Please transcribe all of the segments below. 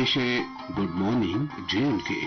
पेश है good morning JNK।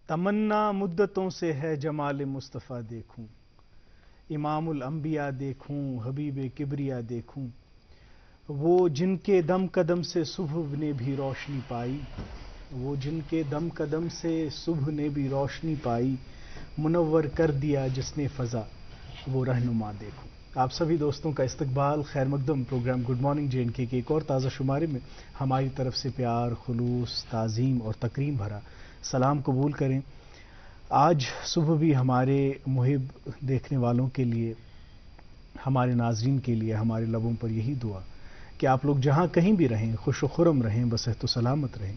तमन्ना मुद्दतों से है जमाल मुस्तफ़ा देखूं, इमामुल अंबिया देखूं, हबीब किबरिया देखूं, वो जिनके दम कदम से सुबह ने भी रोशनी पाई, वो जिनके दम कदम से सुबह ने भी रोशनी पाई, मुनव्वर कर दिया जिसने फ़ज़ा वो रहनुमा देखूं। आप सभी दोस्तों का इस्तकबाल, खैर मकदम। प्रोग्राम गुड मॉर्निंग JNK के एक और ताज़ा शुमारे में हमारी तरफ से प्यार, खुलूस, ताज़ीम और तकरीम भरा सलाम कबूल करें। आज सुबह भी हमारे मुहिब देखने वालों के लिए, हमारे नाज़रीन के लिए हमारे लबों पर यही दुआ कि आप लोग जहाँ कहीं भी रहें खुश व खुरम रहें, बसेहत व सलामत रहें,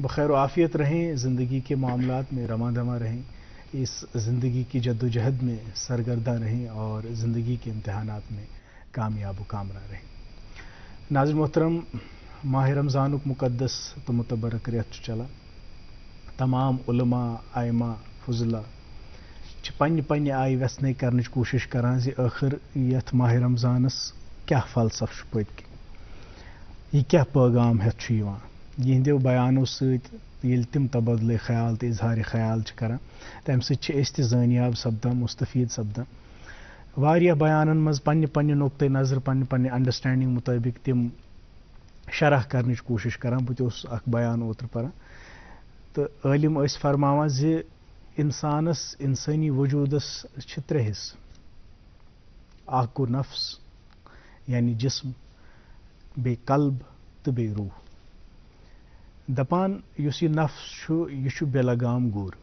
बखैर व आफ़ियत रहें, ज़िंदगी के मामलात में रमा दमा रहें, इस ज़िंदगी की जद्दोजहद में सरगर्दा रहें और ज़िंदगी के इम्तहानात में कामयाब व कामरा रहें। नाज़रीन मोहतरम, माह रमज़ान मुक़द्दस तो मुतबरक रेत चला, तमाम उलमा, आइमा, फुजला पन्ने पन्ने आय व्यसने करने कोशिश करान ज़ि आखिर यथ माह रमज़ानस क्या फलसफ पत यह क्या पैगाम हेत यहंदो बयानों सत तिम तबदले ख्याल तो इजहार ख्याल करान तम सत जानियाब सपदान, मुस्तफ़ीद सपदान। वारिया बयानन मज पन्ने पन्ने नुक्ते नज़र, पन्ने पन्ने अंडरस्टैंडिंग मुताबिक तिम शरह करने कोशिश करान। बहुत अख बयान ओतर परान तो आलिम फरमावान ज़ि इंसानस, इंसानी वजूदस त्रे हिस्से, अख गो नफ्स यानी जिस्म, बे कल्ब तो बे रूह। दपान युस यह नफ्स यह बेलगाम गुर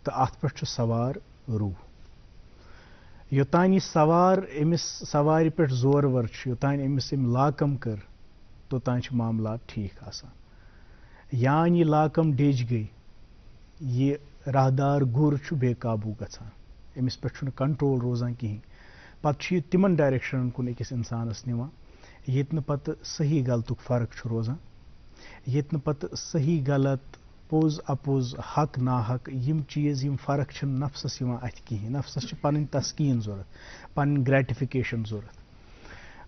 तो अत पे सवार रूह। योतान यह सवार अमिस सवार पे जोर वर, योतान अमिस लाकम कर, तोतान मामला ठीक आसान। यान यह लाकम डेज गई, ये राहदार गुर बेकाबू गसान, अमिस पे कंट्रोल रोजान कहीं, पत् तिमन डायरेक्शन कुन अकिस इंसानस निवान ये पत सही गलतुक फर्क रोजान, ये पत सही गलत, पोज अपोज, हक ना हक, यम चीज़ यम फर्क नफ्सस अथ कहीं। नफ्सस पन तस्कीन जरूरत, पन ग्रेटिफिकेशन जरूरत,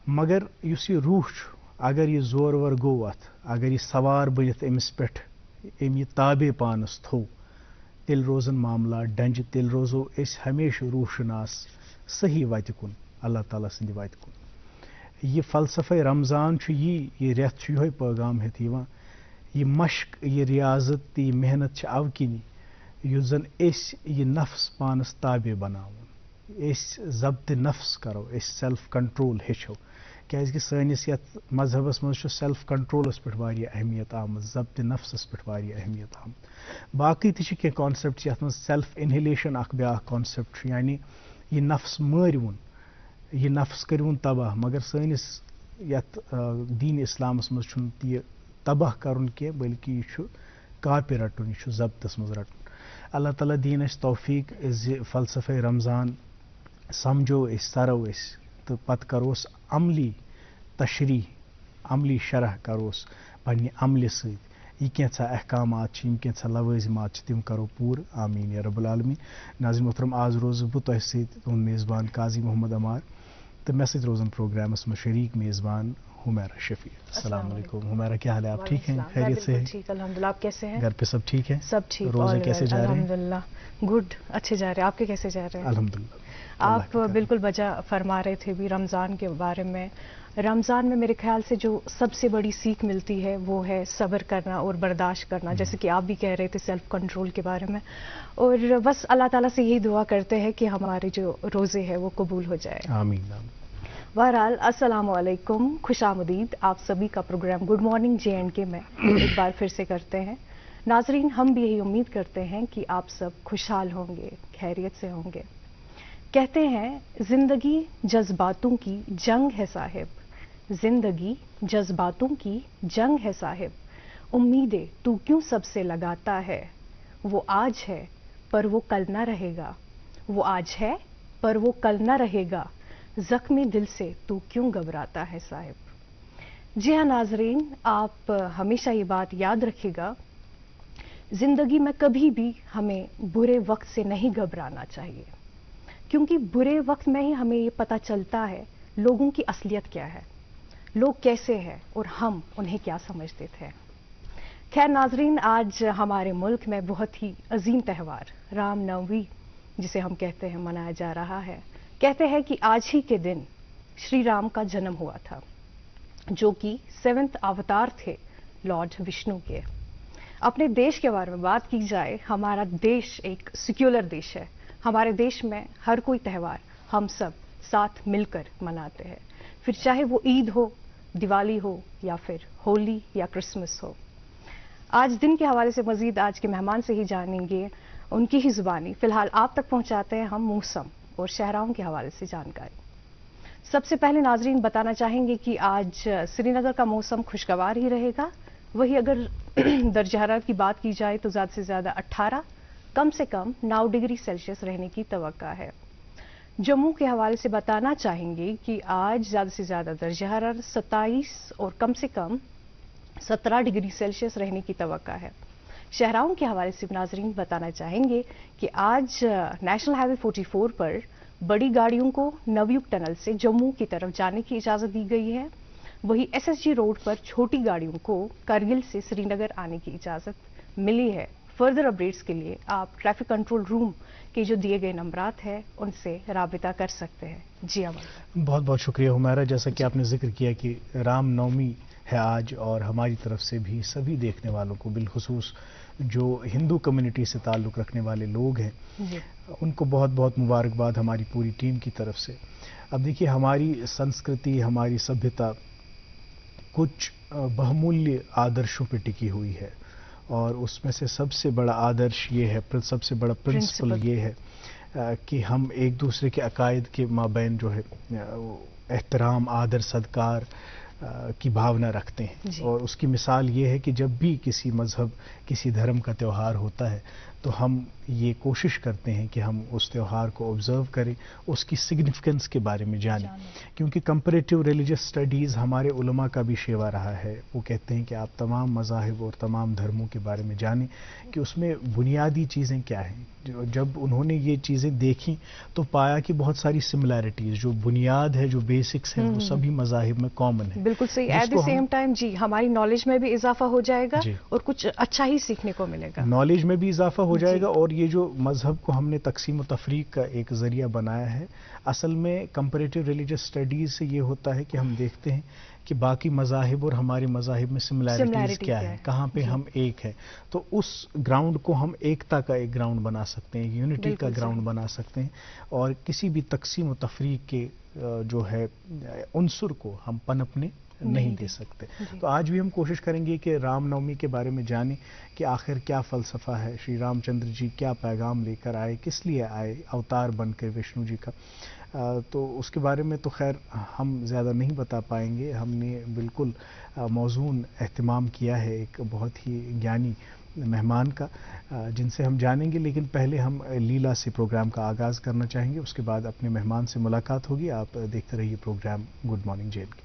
मगर युस यह रूह अगर यह जोर वर गो अथ, अगर यह सवार बनित अमिस पे अम यह ताबे पानस थो, तेल रोजन मामला डंज, तेल रोजो अस हमेशा रूह शनास सही वत कुन, अल्लाह ताला सद वत कुन। यह फलसफे रमज़ान यह रेत यो पैगाम हेत यह मश्क, यह रियाजत, यह मेहनत अव किनी युस जन यह नफ्स पानस ताबे बनावन, जब्त नफ्स करो, सेल्फ कंट्रोल हेचो। क्या सैनिस यथ मजहबस मज सेल्फ कंट्रोलस पे अहमियत आम, जब्त नफ्सस पे अहमियत आम। बाकी तह कॉन्सेप्ट यथ सेल्फ इनहेलेशन अख ब्या कॉन्सेप्ट, यानी यह नफ्स मारवन, यह नफ्स करवन तबाह। मगर सैनिस यथ दीन इस्लामस मज यह तबाह करन के, बल्कि यह कापि रटन, यह जब्तस मज रटन। अल्लाह ताला दीन अस तौफीक फलसफे रमज़ान समझो सरो तो पत करोस अमली तशरीह, अमली शरह करोस पन्ने अमल सत, यह कैसा अहकामात यम कैसा लवाजिमात तिम करो पूर। आमीन या रब्बुल आलमीन। नाज़रीन मोहतरम, आज रोज़ बह तोह सत तुहंद मेज़बान काजी मोहम्मद अमार, तो मे सत रोजन प्रोग्रामस में शरीक मेज़बान हुमैरा शफी। अस्सलाम वालेकुम हुमैरा, क्या हाल है? आप ठीक हैं? खैरियत से हैं? ठीक अल्हम्दुलिल्लाह। आप कैसे हैं? घर पे सब ठीक है? सब ठीक। रोजे कैसे जा रहे हैं? अल्हम्दुलिल्लाह गुड, अच्छे जा रहे हैं। आपके कैसे जा रहे हैं? अल्हम्दुलिल्लाह। आप बिल्कुल वजह फरमा रहे थे भी रमज़ान के बारे में। रमज़ान में मेरे ख्याल से जो सबसे बड़ी सीख मिलती है वो है सब्र करना और बर्दाश्त करना, जैसे कि आप भी कह रहे थे सेल्फ कंट्रोल के बारे में। और बस अल्लाह ताला से यही दुआ करते हैं कि हमारे जो रोज़े हैं वो कबूल हो जाए। आमीन। बहरहाल अस्सलाम वालेकुम, खुशामदीद आप सभी का प्रोग्राम गुड मॉर्निंग JNK में एक बार फिर से करते हैं। नाजरीन, हम भी यही उम्मीद करते हैं कि आप सब खुशहाल होंगे, खैरियत से होंगे। कहते हैं जिंदगी जज्बातों की जंग है साहिब, जिंदगी जज्बातों की जंग है साहिब, उम्मीदें तू क्यों सबसे लगाता है, वो आज है पर वो कल ना रहेगा, वो आज है पर वो कल ना रहेगा, जख्मी दिल से तू क्यों घबराता है साहिब। जी हाँ नाजरीन, आप हमेशा ये बात याद रखिएगा, जिंदगी में कभी भी हमें बुरे वक्त से नहीं घबराना चाहिए, क्योंकि बुरे वक्त में ही हमें ये पता चलता है लोगों की असलियत क्या है, लोग कैसे हैं और हम उन्हें क्या समझते थे। खैर नाजरीन, आज हमारे मुल्क में बहुत ही अजीम त्यौहार रामनवमी जिसे हम कहते हैं मनाया जा रहा है। कहते हैं कि आज ही के दिन श्री राम का जन्म हुआ था, जो कि 7वें अवतार थे लॉर्ड विष्णु के। अपने देश के बारे में बात की जाए, हमारा देश एक सेक्युलर देश है। हमारे देश में हर कोई त्यौहार हम सब साथ मिलकर मनाते हैं, फिर चाहे वो ईद हो, दिवाली हो या फिर होली या क्रिसमस हो। आज दिन के हवाले से मजीद आज के मेहमान से ही जानेंगे, उनकी ही जुबानी। फिलहाल आप तक पहुंचाते हैं हम मौसम और शहराओं के हवाले से जानकारी। सबसे पहले नाजरीन बताना चाहेंगे कि आज श्रीनगर का मौसम खुशगवार ही रहेगा। वही अगर दर्जा हरारत की बात की जाए तो ज़्यादा से ज़्यादा 18, कम से कम 9 डिग्री सेल्सियस रहने की तवक्का है। जम्मू के हवाले से बताना चाहेंगे कि आज ज़्यादा से ज़्यादा दर्जा हरारत 27 और कम से कम 17 डिग्री सेल्सियस रहने की तवक्का है। शहराओं के हवाले से नाजरीन बताना चाहेंगे कि आज नेशनल हाईवे 44 पर बड़ी गाड़ियों को नवयुग टनल से जम्मू की तरफ जाने की इजाज़त दी गई है। वही SSG रोड पर छोटी गाड़ियों को करगिल से श्रीनगर आने की इजाज़त मिली है। फर्दर अपडेट्स के लिए आप ट्रैफिक कंट्रोल रूम के जो दिए गए नंबरात हैं उनसे राबिता कर सकते हैं। जी अमन, बहुत बहुत शुक्रिया हुमैरा। जैसा कि आपने जिक्र किया कि रामनवमी है आज, और हमारी तरफ से भी सभी देखने वालों को, बिलखुसूस जो हिंदू कम्युनिटी से ताल्लुक़ रखने वाले लोग हैं, उनको बहुत बहुत मुबारकबाद हमारी पूरी टीम की तरफ से। अब देखिए, हमारी संस्कृति, हमारी सभ्यता कुछ बहुमूल्य आदर्शों पर टिकी हुई है, और उसमें से सबसे बड़ा आदर्श ये है, सबसे बड़ा प्रिंसिपल ये है कि हम एक दूसरे के अकायद के माबैन जो है एहतराम, आदर, सत्कार की भावना रखते हैं। और उसकी मिसाल ये है कि जब भी किसी मज़हब, किसी धर्म का त्यौहार होता है तो हम ये कोशिश करते हैं कि हम उस त्यौहार को ऑब्ज़र्व करें, उसकी सिग्निफिकेंस के बारे में जानें। क्योंकि कंपैरेटिव रिलीजियस स्टडीज़ हमारे उलमा का भी शेवा रहा है। वो कहते हैं कि आप तमाम मज़ाहिब और तमाम धर्मों के बारे में जानें कि उसमें बुनियादी चीज़ें क्या हैं। जब उन्होंने ये चीज़ें देखी तो पाया कि बहुत सारी सिमिलैरिटीज़, जो बुनियाद है, जो बेसिक्स हैं, वो सभी मज़ाहिब में कॉमन है। बिल्कुल सही। एट द सेम टाइम जी, हमारी नॉलेज में भी इजाफा हो जाएगा और कुछ अच्छा ही सीखने को मिलेगा। नॉलेज में भी इजाफा हो जाएगा, और ये जो मजहब को हमने तकसीम और तफरीक का एक जरिया बनाया है, असल में कंपैरेटिव रिलीजियस स्टडीज से ये होता है कि हम देखते हैं कि बाकी मज़ाहिब और हमारे मज़ाहिब में सिमिलैरिटीज क्या है, कहाँ पे हम एक है। तो उस ग्राउंड को हम एकता का एक ग्राउंड बना सकते हैं, यूनिटी का ग्राउंड बना सकते हैं, और किसी भी तकसीम और तफरीक के जो है उनसुर को हम पनपने नहीं दे सकते। तो आज भी हम कोशिश करेंगे कि रामनवमी के बारे में जानें कि आखिर क्या फ़लसफ़ा है, श्री रामचंद्र जी क्या पैगाम लेकर आए, किस लिए आए अवतार बनकर विष्णु जी का। तो उसके बारे में तो खैर हम ज़्यादा नहीं बता पाएंगे। हमने बिल्कुल मौज़ून एहतमाम किया है एक बहुत ही ज्ञानी मेहमान का, जिनसे हम जानेंगे। लेकिन पहले हम लीला से प्रोग्राम का आगाज़ करना चाहेंगे, उसके बाद अपने मेहमान से मुलाकात होगी। आप देखते रहिए प्रोग्राम गुड मॉर्निंग JNK।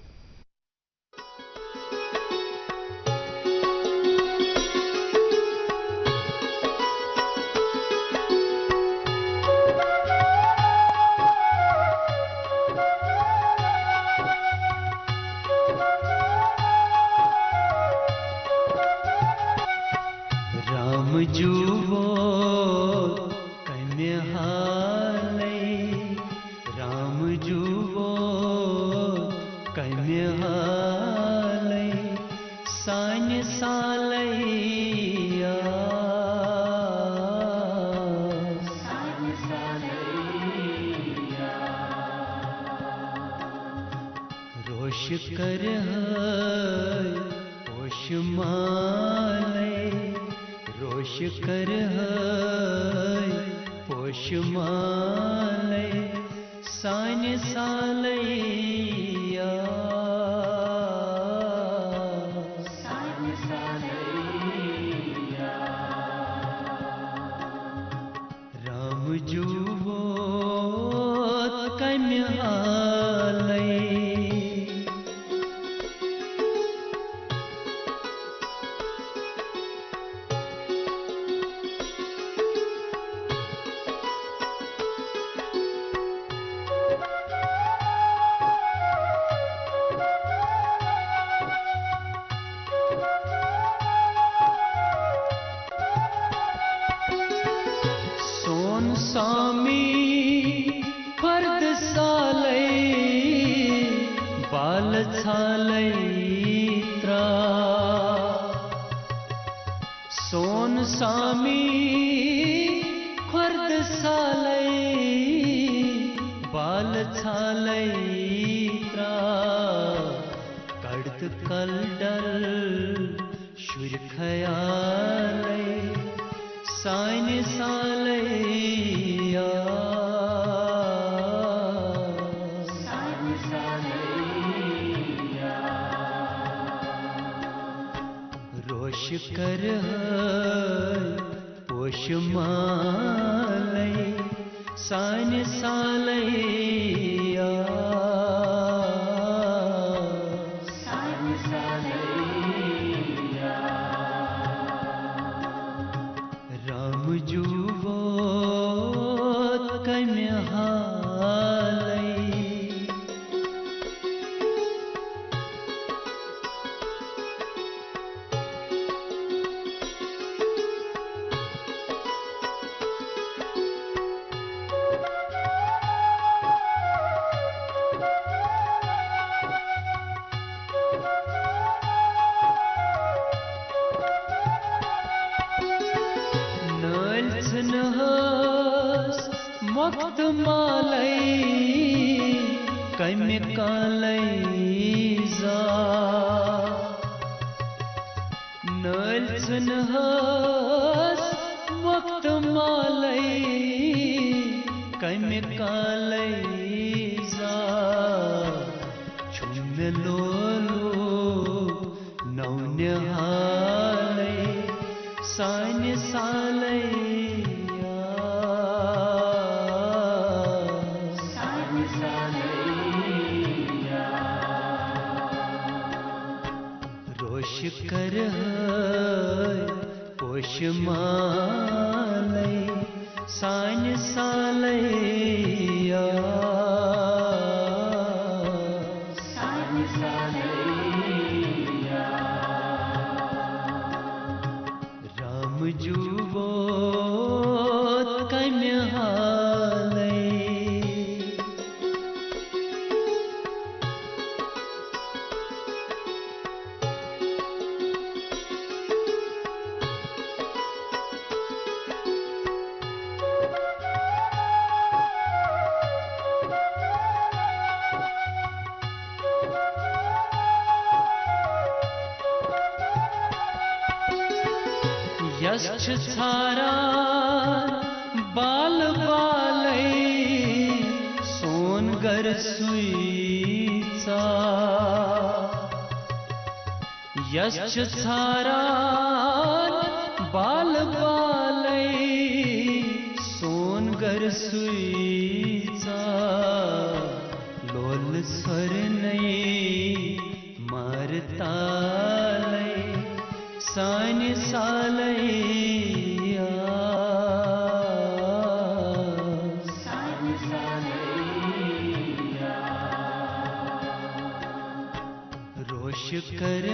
राम जुवो कम्य हालै, राम जुवो कम्य हालै, सान्य सालैया रोश कर पोष मालै, रोश कर पोष मालै, सान्य सालैया राम जुवो कम्य हालै। स्वामी फर्द सालै, बाल छालै त्रा, सोन स्वामी फर्द सालै, बाल छालै त्रा, कड़त कलडल शुर खयालै, सान्य सालैया रोश कर पोष मालै, सान्य सालैया राम जुवो कम्य हालै। वक्त मालै कम्य कालै जा, नल्सन वक्त मालै कम्य कालै जा, छुम्य लोलो नौन्य हालै, सान्य सालैया रोश कर पोष मालै, सान्य सालैया राम जुवो कम्य हालै। यश छारा बाल बालै, सोनगर सुईचा, यश छारा बाल बालै, सोनगर सुईचा, लोल स्वर नहीं मारतालै, सान्य सालैया रोश कर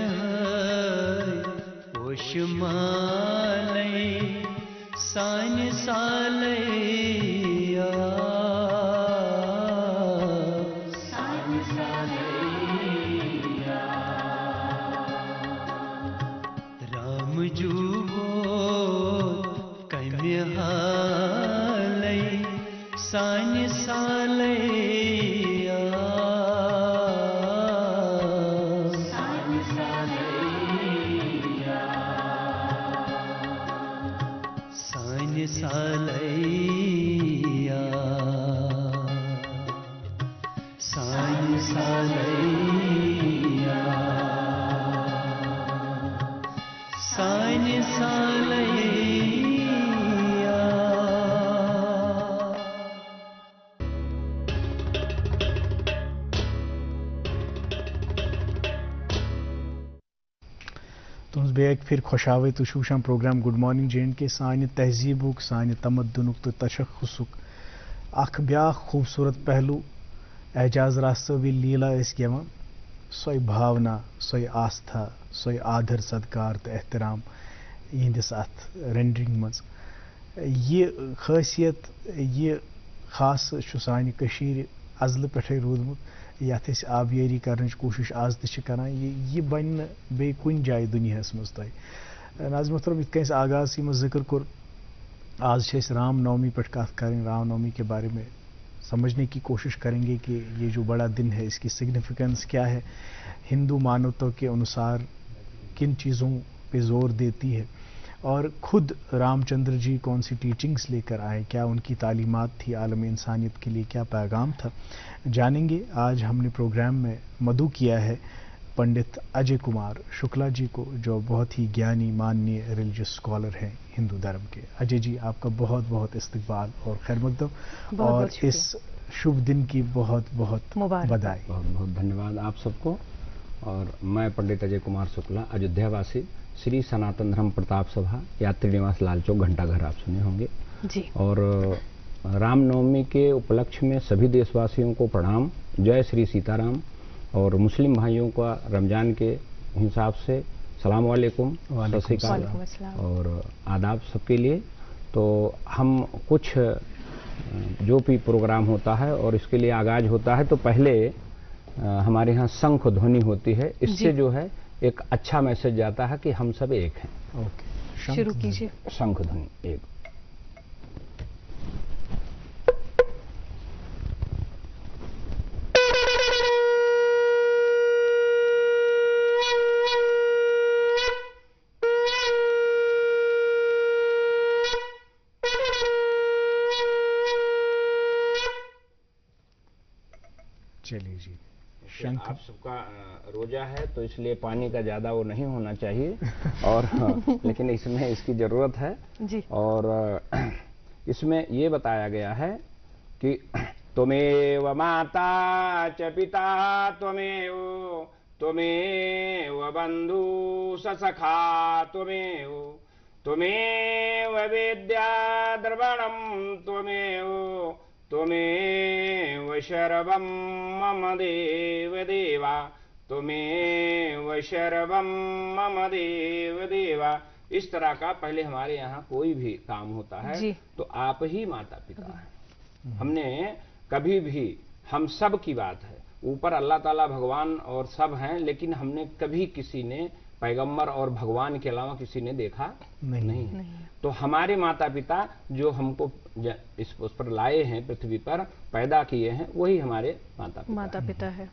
पोष मालै, सानि सालैया सानि सालैया राम जुबो कम्य हालै सानि सालैया सानि सालैया सानि सालैया सानि सालैया सानि सालैया तुम बेक फिर खुशावे तो शुशाम program good morning J and K सानि तहजीबुक सानि तमद्दुनुक तो तशख्खुसुक अख ब्या खूबसूरत पहलू एजाज रास्तवी लीला इस गेवन सोई भावना सोई आस्था सोई आदर सदकार तो एहतराम यहंदिस अथ रेंडरिंग मज ये खासियत ये खास सानि कशीर अजल पे रूदमुत यथ आबियारी करने कोशिश आज तक ये बन बे कुन जाए दुनिया मज तह नाज़ मोहतरम इत आगाज मज जिक्र कोर आज राम नवमी पे कत करें राम नवमी के बारे में समझने की कोशिश करेंगे कि ये जो बड़ा दिन है इसकी सिग्निफिकेंस क्या है, हिंदू मान्यताओं के अनुसार किन चीज़ों पे जोर देती है और ख़ुद रामचंद्र जी कौन सी टीचिंग्स लेकर आए, क्या उनकी तालीमात थी आलम इंसानियत के लिए, क्या पैगाम था, जानेंगे। आज हमने प्रोग्राम में मदु किया है पंडित अजय कुमार शुक्ला जी को, जो बहुत ही ज्ञानी माननीय रिलीजियस स्कॉलर हैं हिंदू धर्म के। अजय जी आपका बहुत बहुत इस्तकबाल और खैर मकदम और इस शुभ दिन की बहुत बहुत बधाई। बहुत बहुत धन्यवाद आप सबको। और मैं पंडित अजय कुमार शुक्ला, अयोध्यावासी, श्री सनातन धर्म प्रताप सभा, यात्री निवास लाल चौक, घंटाघर आप सुने होंगे जी। और रामनवमी के उपलक्ष्य में सभी देशवासियों को प्रणाम, जय श्री सीताराम। और मुस्लिम भाइयों का रमजान के हिसाब से सलाम वालेकुम, सत श्री अकाल और आदाब सबके लिए। तो हम कुछ जो भी प्रोग्राम होता है और इसके लिए आगाज होता है तो पहले हमारे यहाँ शंख ध्वनि होती है, इससे जो है एक अच्छा मैसेज जाता है कि हम सब एक हैं। ओके, शुरू कीजिए। शंख ध्वनि एक। चलिए जी, आप सबका रोजा है तो इसलिए पानी का ज्यादा वो नहीं होना चाहिए और लेकिन इसमें इसकी जरूरत है जी। और इसमें ये बताया गया है कि त्वमेव माता च पिता त्वमेव बंधु सखा त्वमेव विद्या द्रवणम त्वमेव शर्वं मम देव देवा त्वमेव शर्वं मम देव देवा। इस तरह का पहले हमारे यहाँ कोई भी काम होता है तो आप ही माता पिता है। हमने कभी भी, हम सब की बात है, ऊपर अल्लाह ताला भगवान और सब हैं, लेकिन हमने कभी किसी ने पैगंबर और भगवान के अलावा किसी ने देखा नहीं। तो हमारे माता पिता जो हमको उस पर लाए हैं, पृथ्वी पर पैदा किए हैं, वही हमारे माता पिता है।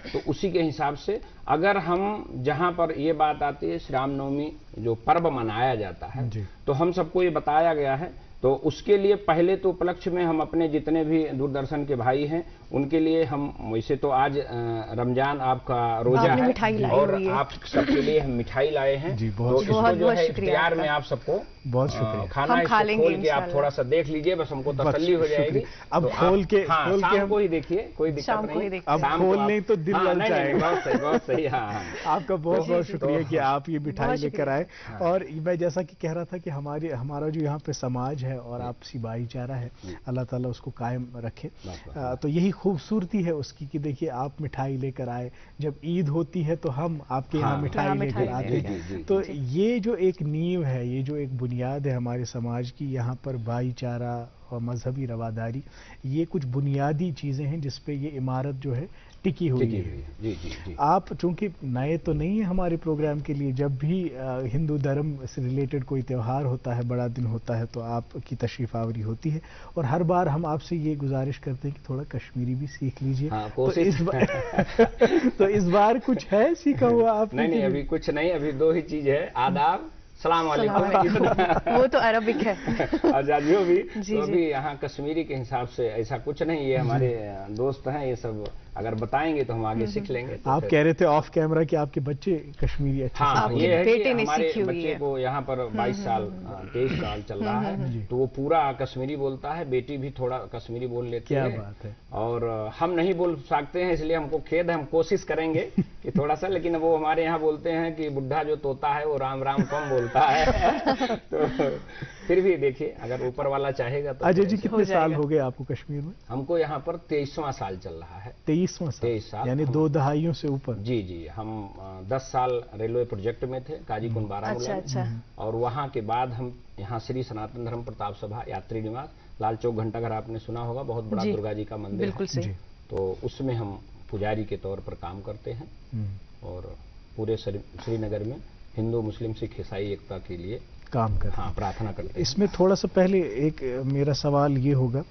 तो उसी के हिसाब से अगर हम, जहां पर ये बात आती है श्री रामनवमी जो पर्व मनाया जाता है तो हम सबको ये बताया गया है, तो उसके लिए पहले तो उपलक्ष्य में हम अपने जितने भी दूरदर्शन के भाई हैं उनके लिए हम, वैसे तो आज रमजान आपका रोजा है और आप सबके लिए हम मिठाई लाए हैं जी, बहुत तो इसको जो है इख्तियार में आप सबको बहुत शुक्रिया। खाना खोल के आप थोड़ा सा देख लीजिए, बस हमको तसल्ली हो जाएगी। अब खोल के शाम को ही देखिए, कोई दिक्कत नहीं। अब खोल नहीं तो दिल लग जाएगा। बहुत सही। हाँ, आपका बहुत बहुत शुक्रिया कि आप ये मिठाई लेकर आए। और मैं जैसा कि कह रहा था कि हमारा जो यहाँ पे समाज है और आपसी भाईचारा है, अल्लाह ताला उसको कायम रखे। तो यही खूबसूरती है उसकी कि देखिए आप मिठाई लेकर आए, जब ईद होती है तो हम आपके यहाँ हाँ, मिठाई लेकर आते जी, हैं। जी, तो जी। ये जो एक नींव है, ये जो एक बुनियाद है हमारे समाज की, यहाँ पर भाईचारा और मजहबी रवादारी, ये कुछ बुनियादी चीज़ें हैं जिस पे ये इमारत जो है टिकी हुई टिकी है। हुई है। जी जी जी। आप चूंकि नए तो नहीं है हमारे प्रोग्राम के लिए, जब भी हिंदू धर्म से रिलेटेड कोई त्यौहार होता है, बड़ा दिन होता है, तो आपकी तशरीफ आवरी होती है और हर बार हम आपसे ये गुजारिश करते हैं कि थोड़ा कश्मीरी भी सीख लीजिए। हाँ, तो कोशिश। इस बार तो इस बार कुछ है सीखा हुआ आपने? नहीं नहीं, अभी कुछ नहीं, अभी 2 ही चीज है, आदाब, सलाम वालेकुम। वो तो अरबिक है। और जाजियो भी। जी, तो जी। अभी यहाँ कश्मीरी के हिसाब से ऐसा कुछ नहीं, ये हमारे दोस्त हैं, ये सब अगर बताएंगे तो हम आगे सीख लेंगे। तो आप फिर- कह रहे थे ऑफ कैमरा कि आपके बच्चे कश्मीरी अच्छे हाँ, से आपके ये है बेटे कि ने हमारे सीखी हुई बच्चे है। को यहाँ पर 22 साल 23 साल चल रहा है, तो वो पूरा कश्मीरी बोलता है, बेटी भी थोड़ा कश्मीरी बोल लेती क्या है। बात है। और हम नहीं बोल सकते हैं, इसलिए हमको खेद है, हम कोशिश करेंगे कि थोड़ा सा, लेकिन वो हमारे यहाँ बोलते हैं कि बुढ़ा जो तोता है वो राम राम कम बोलता है। तो फिर भी देखिए, अगर ऊपर वाला चाहेगा तो अजय फिर जी ऐसे- कितने साल जाएगा। हो गए आपको कश्मीर में? हमको यहाँ पर 23वां साल चल रहा है। 23वां 23 साल। यानी हम- 2 दहाइयों से ऊपर। जी जी, हम 10 साल रेलवे प्रोजेक्ट में थे, काजीकुंड बारामूला में। अच्छा। और वहाँ के बाद हम यहाँ श्री सनातन धर्म प्रताप सभा यात्री निवास, लाल चौक घंटाघर आपने सुना होगा, बहुत बड़ा जी, दुर्गा जी का मंदिर बिल्कुल है। सही। जी। तो उसमें हम पुजारी के तौर पर काम करते हैं और पूरे श्रीनगर में हिंदू मुस्लिम सिख ईसाई एकता के लिए काम कर। हाँ प्रार्थना करते हैं। इसमें थोड़ा सा पहले एक मेरा सवाल ये होगा,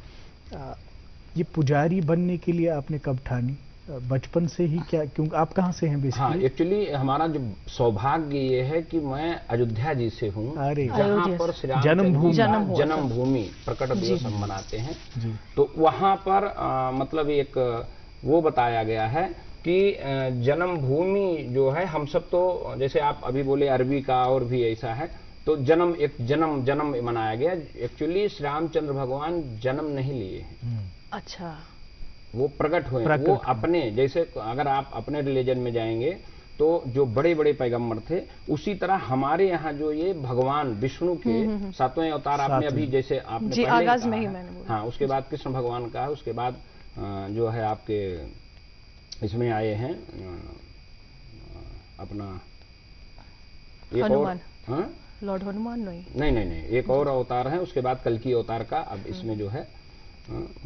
ये पुजारी बनने के लिए आपने कब ठानी? बचपन से ही क्या? क्यों आप कहाँ से हैं हाँ, बेसिकली? एक्चुअली हमारा जो सौभाग्य ये है कि मैं अयोध्या जी से हूँ, अरे जहाँ अयोध्या पर से। श्री रामचंद्र जी जन्म का हुआ था। जन्मभूमि प्रकट दिवस हम मनाते हैं। जी। तो वहाँ पर मतलब एक वो बताया गया है कि जन्मभूमि जो है, हम सब तो जैसे आप अभी बोले अरबी का और भी ऐसा है, तो जन्म मनाया गया। एक्चुअली श्री रामचंद्र भगवान जन्म नहीं लिए हैं, अच्छा। वो प्रकट हुए। प्रकट वो हुए। अपने जैसे, अगर आप अपने रिलीजन में जाएंगे तो जो बड़े बड़े पैगंबर थे, उसी तरह हमारे यहाँ जो ये भगवान विष्णु के 7वें अवतार, आपने अभी जैसे आपने जी, पहले आगाज कहा में ही है। मैंने बोला। हाँ, उसके बाद कृष्ण भगवान का है, उसके बाद जो है आपके इसमें आए हैं अपना एक और, हनुमान। हाँ? लॉर्ड हनुमान नहीं। नहीं, एक और अवतार है, उसके बाद कल्कि अवतार का, अब इसमें जो है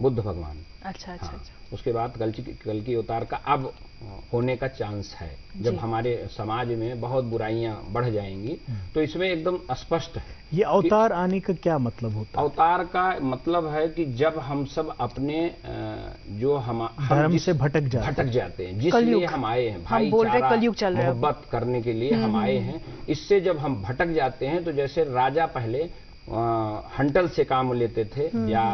बुद्ध भगवान। अच्छा। हाँ, उसके बाद कल्कि अवतार का अब होने का चांस है, जब जी। हमारे समाज में बहुत बुराइयां बढ़ जाएंगी। तो इसमें एकदम स्पष्ट है। ये अवतार आने का क्या मतलब होता है? अवतार का मतलब है कि जब हम सब अपने जो हम धर्म जिस- से भटक जाते हैं, जिसलिए कलयुग। हम आए हैं, हम बोल रहे भाईचारा, कलयुग चल रहा है अब। मोहब्बत करने के लिए हम आए हैं। इससे जब हम भटक जाते हैं, तो जैसे राजा पहले हंटल से काम लेते थे या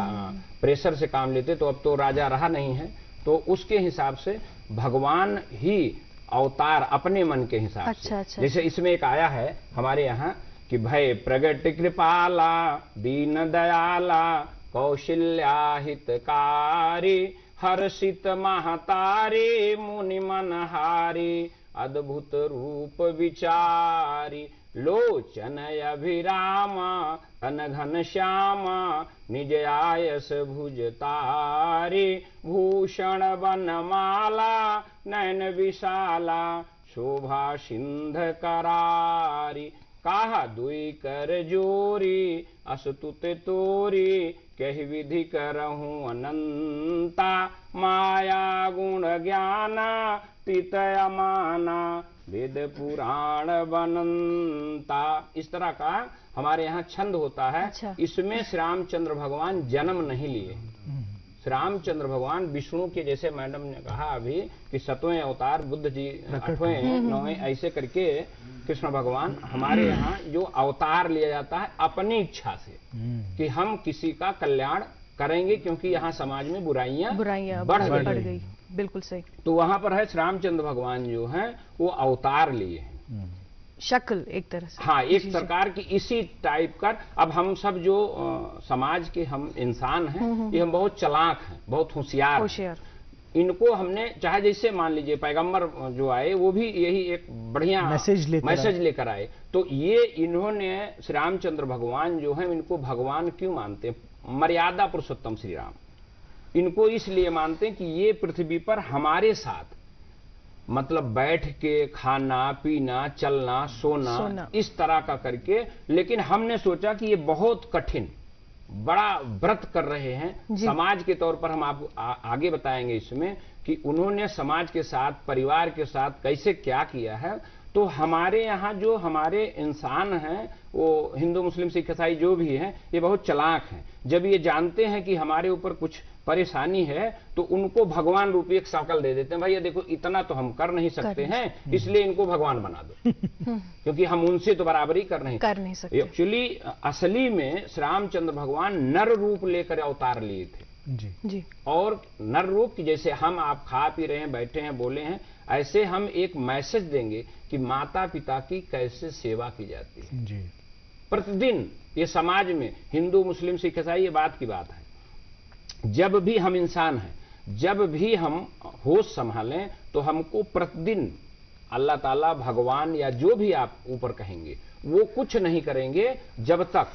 प्रेशर से काम लेते, तो अब तो राजा रहा नहीं है। तो उसके हिसाब से भगवान ही अवतार अपने मन के हिसाब से, अच्छा। जैसे इसमें एक आया है हमारे यहाँ कि भय प्रगट कृपाला दीन दयाला कौशल्या हितकारी हर्षित महतारी मुनि मनहारी अद्भुत रूप विचारी लोचन अभिरामा तन घन श्यामा निज आयस भुजतारी भूषण वनमाला नयन विशाला शोभा सिंध करारी काहा दुई कर जोरी असतुत तोरी कही विधि करहूं अनंता माया गुण ज्ञाना पित अमाना वेद पुराण बनंता। इस तरह का हमारे यहाँ छंद होता है। अच्छा। इसमें श्री रामचंद्र भगवान जन्म नहीं लिए। श्री रामचंद्र भगवान विष्णु के, जैसे मैडम ने कहा अभी कि 7वें अवतार बुद्ध जी 8वें 9वें, ऐसे करके कृष्ण भगवान हमारे यहाँ जो अवतार लिया जाता है अपनी इच्छा से कि हम किसी का कल्याण करेंगे, क्योंकि यहाँ समाज में बुराइयां बढ़ गई। बिल्कुल सही। तो वहां पर है श्री रामचंद्र भगवान जो है वो अवतार लिए हैं, शक्ल एक तरह से। हाँ, एक सरकार की इसी टाइप का। अब हम सब जो समाज के हम इंसान हैं, ये हम बहुत चालाक हैं, बहुत होशियार हैं। इनको हमने चाहे जैसे मान लीजिए पैगंबर जो आए वो भी यही एक बढ़िया मैसेज लेकर आए। तो ये इन्होंने श्री रामचंद्र भगवान जो है, इनको भगवान क्यों मानते हैं? मर्यादा पुरुषोत्तम श्री राम। इनको इसलिए मानते हैं कि ये पृथ्वी पर हमारे साथ मतलब बैठ के खाना पीना चलना सोना इस तरह का करके, लेकिन हमने सोचा कि ये बहुत कठिन बड़ा व्रत कर रहे हैं समाज के तौर पर। हम आपको आगे बताएंगे इसमें कि उन्होंने समाज के साथ परिवार के साथ कैसे क्या किया है। तो हमारे यहाँ जो हमारे इंसान हैं वो हिंदू मुस्लिम सिख ईसाई जो भी हैं ये बहुत चालाक हैं। जब ये जानते हैं कि हमारे ऊपर कुछ परेशानी है तो उनको भगवान रूपी एक शकल दे देते हैं। भाई ये देखो इतना तो हम कर नहीं सकते हैं, इसलिए इनको भगवान बना दो क्योंकि हम उनसे तो बराबरी कर नहीं सकते। एक्चुअली असली में श्री रामचंद्र भगवान नर रूप लेकर अवतार लिए थे जी। और नर रूप की जैसे हम आप खा पी रहे हैं बैठे हैं बोले हैं, ऐसे हम एक मैसेज देंगे कि माता पिता की कैसे सेवा की जाती है जी। प्रतिदिन ये समाज में हिंदू मुस्लिम सिख ईसाई ये बात की बात है। जब भी हम इंसान हैं, जब भी हम होश संभालें तो हमको प्रतिदिन अल्लाह ताला भगवान या जो भी आप ऊपर कहेंगे वो कुछ नहीं करेंगे जब तक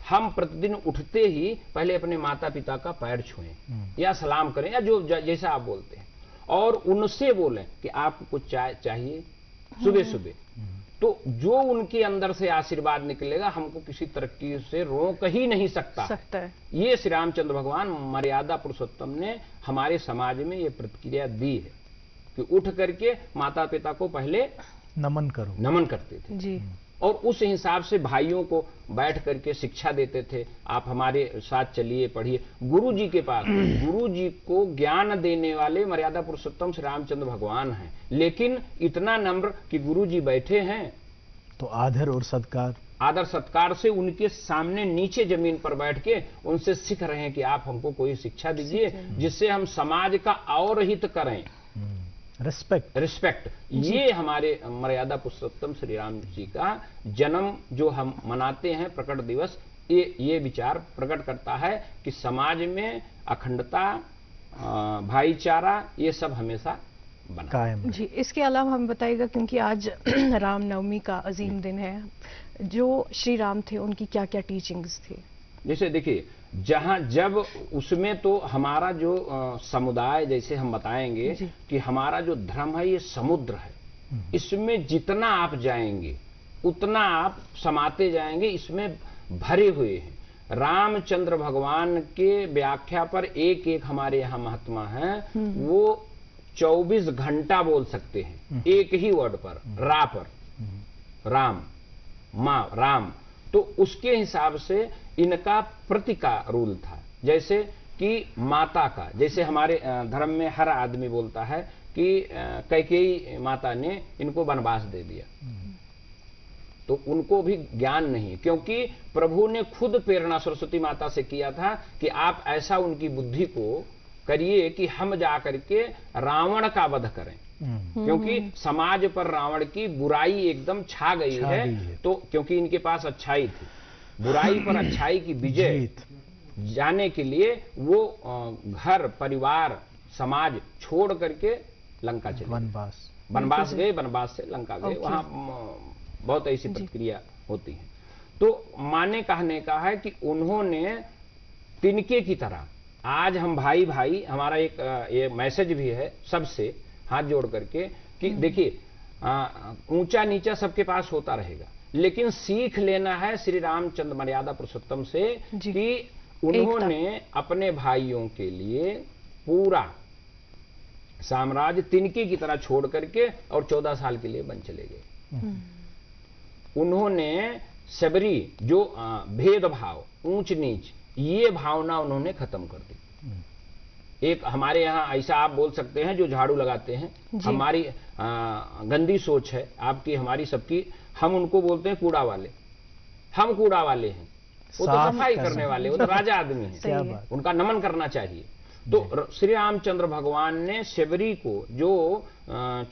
हम प्रतिदिन उठते ही पहले अपने माता पिता का पैर छुएं या सलाम करें या जो जैसा आप बोलते हैं, और उनसे बोलें कि आपको कुछ चाहिए सुबह सुबह। तो जो उनके अंदर से आशीर्वाद निकलेगा हमको किसी तरक्की से रोक ही नहीं सकता है। ये श्री रामचंद्र भगवान मर्यादा पुरुषोत्तम ने हमारे समाज में ये प्रतिक्रिया दी है कि उठ करके माता पिता को पहले नमन करते थे जी। और उस हिसाब से भाइयों को बैठ करके शिक्षा देते थे, आप हमारे साथ चलिए पढ़िए। गुरु जी के पास गुरु जी को ज्ञान देने वाले मर्यादा पुरुषोत्तम श्री रामचंद्र भगवान हैं, लेकिन इतना नम्र कि गुरु जी बैठे हैं तो आदर सत्कार से उनके सामने नीचे जमीन पर बैठ के उनसे सीख रहे हैं कि आप हमको कोई शिक्षा दीजिए जिससे हम समाज का और हित करें। रिस्पेक्ट ये हमारे मर्यादा पुरुषोत्तम श्री राम जी का जन्म जो हम मनाते हैं प्रकट दिवस, ये विचार प्रकट करता है कि समाज में अखंडता भाईचारा ये सब हमेशा बना कायम जी। इसके अलावा हम बताइएगा क्योंकि आज रामनवमी का अजीम दिन है, जो श्री राम थे उनकी क्या क्या टीचिंग्स थी। जैसे देखिए जब उसमें तो हमारा जो समुदाय जैसे हम बताएंगे कि हमारा जो धर्म है ये समुद्र है, इसमें जितना आप जाएंगे उतना आप समाते जाएंगे, इसमें भरे हुए हैं। रामचंद्र भगवान के व्याख्या पर एक एक हमारे यहाँ महात्मा है वो 24 घंटा बोल सकते हैं एक ही वर्ड पर, रा पर, राम माँ राम। तो उसके हिसाब से इनका प्रति का रूल था, जैसे कि माता का, जैसे हमारे धर्म में हर आदमी बोलता है कि कैकेयी माता ने इनको वनवास दे दिया, तो उनको भी ज्ञान नहीं, क्योंकि प्रभु ने खुद प्रेरणा सरस्वती माता से किया था कि आप ऐसा उनकी बुद्धि को करिए कि हम जाकर के रावण का वध करें, क्योंकि समाज पर रावण की बुराई एकदम छा गई है। तो क्योंकि इनके पास अच्छाई थी, बुराई पर अच्छाई की विजय जाने के लिए वो घर परिवार समाज छोड़ करके लंका चले, वनवास गए, वनवास से लंका गए। वहां बहुत ऐसी प्रक्रिया होती है। तो माने कहने का है कि उन्होंने तिनके की तरह, आज हम भाई भाई, हमारा एक ये मैसेज भी है सबसे हाथ जोड़ करके कि देखिए ऊंचा नीचा सबके पास होता रहेगा, लेकिन सीख लेना है श्री रामचंद्र मर्यादा पुरुषोत्तम से कि उन्होंने अपने भाइयों के लिए पूरा साम्राज्य तिनके की तरह छोड़ करके और 14 साल के लिए बन चले गए। उन्होंने सबरी जो भेदभाव ऊंच नीच ये भावना उन्होंने खत्म कर दी। एक हमारे यहाँ ऐसा आप बोल सकते हैं जो झाड़ू लगाते हैं, हमारी गंदी सोच है आपकी हमारी सबकी, हम उनको बोलते हैं कूड़ा वाले, हम कूड़ा वाले हैं, वो तो सफाई करने वाले, वो तो राजा आदमी है, उनका नमन करना चाहिए। तो श्री रामचंद्र भगवान ने शबरी को जो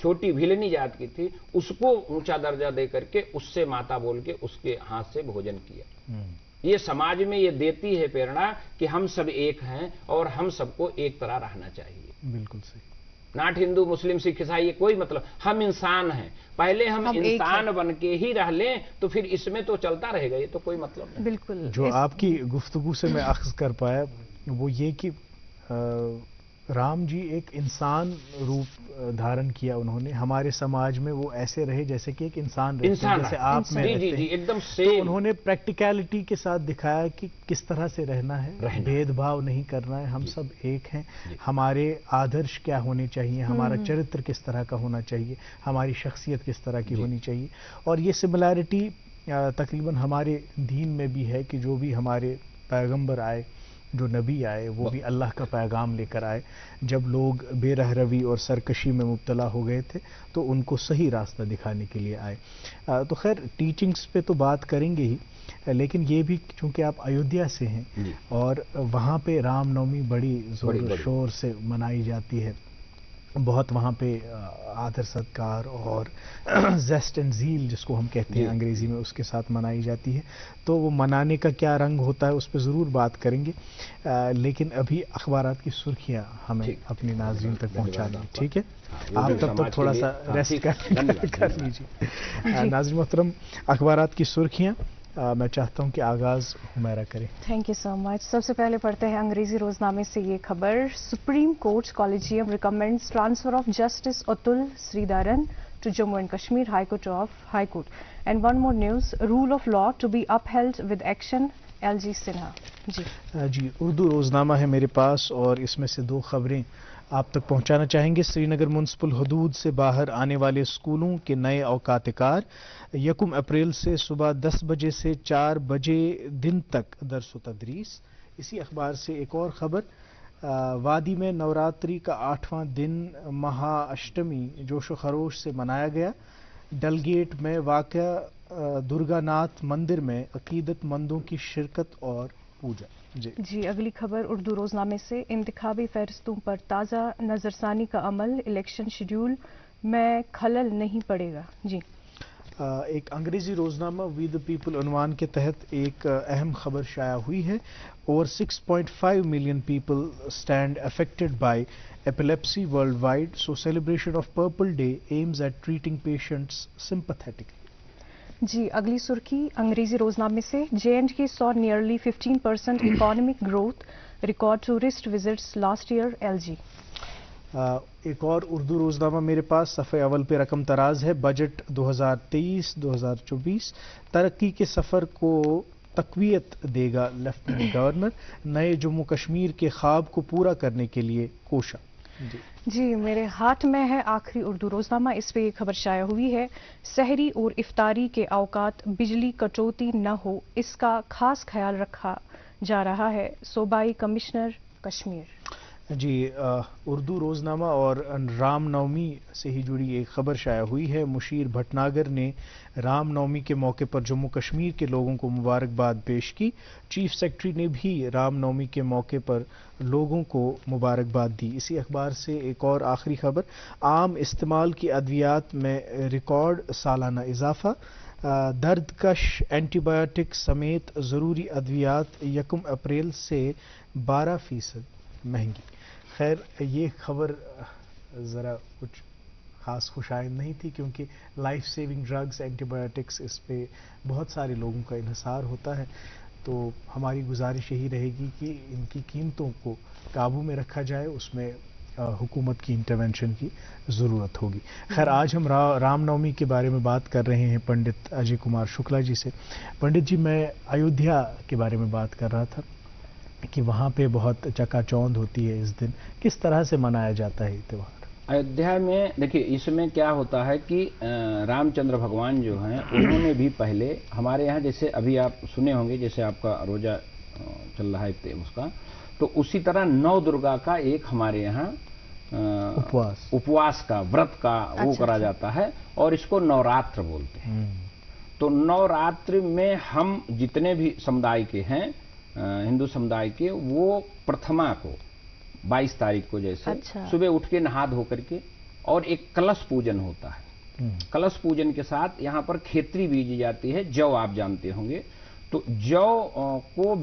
छोटी भिलनी जात की थी उसको ऊंचा दर्जा दे करके उससे माता बोल के उसके हाथ से भोजन किया। ये समाज में ये देती है प्रेरणा कि हम सब एक हैं और हम सबको एक तरह रहना चाहिए। बिल्कुल सही। नाट हिंदू मुस्लिम सिख ईसाई कोई मतलब, हम इंसान हैं, पहले हम इंसान बन के ही रह लें तो फिर इसमें तो चलता रहेगा, ये तो कोई मतलब नहीं। बिल्कुल। जो आपकी गुफ्तगू से मैं अख्ज़ कर पाया वो ये कि राम जी एक इंसान रूप धारण किया उन्होंने। हमारे समाज में वो ऐसे रहे जैसे कि एक इंसान रहते हैं, जैसे आप में जी जी रहते जी हैं। एकदम तो सेम। उन्होंने प्रैक्टिकलिटी के साथ दिखाया कि किस तरह से रहना है, भेदभाव नहीं करना है, हम सब एक हैं। हमारे आदर्श क्या होने चाहिए, हमारा चरित्र किस तरह का होना चाहिए, हमारी शख्सियत किस तरह की होनी चाहिए। और ये सिमिलैरिटी तकरीबन हमारे दीन में भी है कि जो भी हमारे पैगंबर आए, जो नबी आए, वो भी अल्लाह का पैगाम लेकर आए। जब लोग बेरहरवी और सरकशी में मुब्तला हो गए थे तो उनको सही रास्ता दिखाने के लिए आए। तो खैर टीचिंग्स पे तो बात करेंगे ही, लेकिन ये भी चूंकि आप अयोध्या से हैं और वहाँ पे रामनवमी बड़ी जोर शोर से मनाई जाती है, बहुत वहाँ पे आदर सत्कार और जेस्ट एंड ज़ील जिसको हम कहते हैं अंग्रेज़ी में, उसके साथ मनाई जाती है। तो वो मनाने का क्या रंग होता है उस पर ज़रूर बात करेंगे, लेकिन अभी अखबारात की सुर्खियाँ हमें अपनी नाज़रीन तक पहुँचानी है। ठीक है, आप तब तक थोड़ा सा रेस्ट कर लीजिए। नाज़रीन मोहतरम, अखबारात की सुर्खियाँ मैं चाहता हूं कि आगाज हुमैरा करें। Thank you so much. सबसे पहले पढ़ते हैं अंग्रेजी रोजनामे से ये खबर। Supreme court collegium recommends transfer of justice Atul Sreedharan to Jammu and Kashmir High Court. And one more news, rule of law to be upheld with action, LG Sinha। जी, उर्दू रोजनामा है मेरे पास और इसमें से दो खबरें आप तक पहुंचाना चाहेंगे। श्रीनगर म्युनिसिपल हदूद से बाहर आने वाले स्कूलों के नए औकात-ए-कार 1 अप्रैल से सुबह 10 बजे से 4 बजे दिन तक दर्स व तदरीस। इसी अखबार से एक और खबर, वादी में नवरात्रि का 8वां दिन महाअष्टमी जोशो खरोश से मनाया गया। डलगेट में वाक़या दुर्गानाथ मंदिर में अकीदतमंदों की शिरकत और पूजा। जी, अगली खबर उर्दू रोजनामे से, इंतखाबी फहरिस्तों पर ताज़ा नजरसानी का अमल, इलेक्शन शेड्यूल में खलल नहीं पड़ेगा। जी, एक अंग्रेजी रोजनामा वी द पीपल उन्वान के तहत एक अहम खबर शाया हुई है। Over 6.5 million people stand affected by epilepsy world wide, so celebration of purple day aims at treating patients sympathetically. जी, अगली सुर्खी अंग्रेजी रोजनामे से, J&K saw nearly 15% economic growth, record tourist visits last year, LG। एक और उर्दू रोजनामा मेरे पास सफ़े अव्वल पे रकम तराज है। बजट 2023-2024 तरक्की के सफ़र को तक़वियत देगा, लेफ्टिनेंट गवर्नर नए जम्मू कश्मीर के ख्वाब को पूरा करने के लिए कोशा। जी, मेरे हाथ में है आखिरी उर्दू रोजनामा, इस पे ये खबर शाया हुई है। सहरी और इफ्तारी के औकात बिजली कटौती न हो, इसका खास ख्याल रखा जा रहा है, सूबाई कमिश्नर कश्मीर। जी, उर्दू रोजनामा और रामनवमी से ही जुड़ी एक खबर शाया हुई है। मुशीर भटनागर ने रामनवमी के मौके पर जम्मू कश्मीर के लोगों को मुबारकबाद पेश की। चीफ सेक्रेटरी ने भी रामनवमी के मौके पर लोगों को मुबारकबाद दी। इसी अखबार से एक और आखिरी खबर, आम इस्तेमाल की अद्वियात में रिकॉर्ड सालाना इजाफा, दर्दकश एंटीबायोटिक समेत ज़रूरी अद्वियात 1 अप्रैल से 12% महंगी। खैर, ये खबर ज़रा कुछ ख़ास खुशाइंद नहीं थी, क्योंकि लाइफ सेविंग ड्रग्स, एंटीबायोटिक्स, इस पे बहुत सारे लोगों का इन्हिसार होता है। तो हमारी गुजारिश यही रहेगी कि इनकी कीमतों को काबू में रखा जाए, उसमें हुकूमत की इंटरवेंशन की ज़रूरत होगी। खैर, आज हम रामनवमी के बारे में बात कर रहे हैं पंडित अजय कुमार शुक्ला जी से। पंडित जी, मैं अयोध्या के बारे में बात कर रहा था कि वहाँ पे बहुत चकाचौंध होती है इस दिन, किस तरह से मनाया जाता है ये त्यौहार? अयोध्या में देखिए, इसमें क्या होता है कि रामचंद्र भगवान जो हैं उन्होंने भी पहले हमारे यहाँ, जैसे अभी आप सुने होंगे, जैसे आपका रोजा चल रहा है उसका, तो उसी तरह 9 दुर्गा का एक हमारे यहाँ उपवास का, व्रत का वो करा जाता है और इसको नवरात्र बोलते हैं। तो नवरात्र में हम जितने भी समुदाय के हैं, हिंदू समुदाय के, वो प्रथमा को 22 तारीख को जैसे सुबह उठ के नहा धो करके और एक कलश पूजन होता है। कलश पूजन के साथ यहाँ पर खेतरी बीजी जाती है, जौ आप जानते होंगे। तो जौ को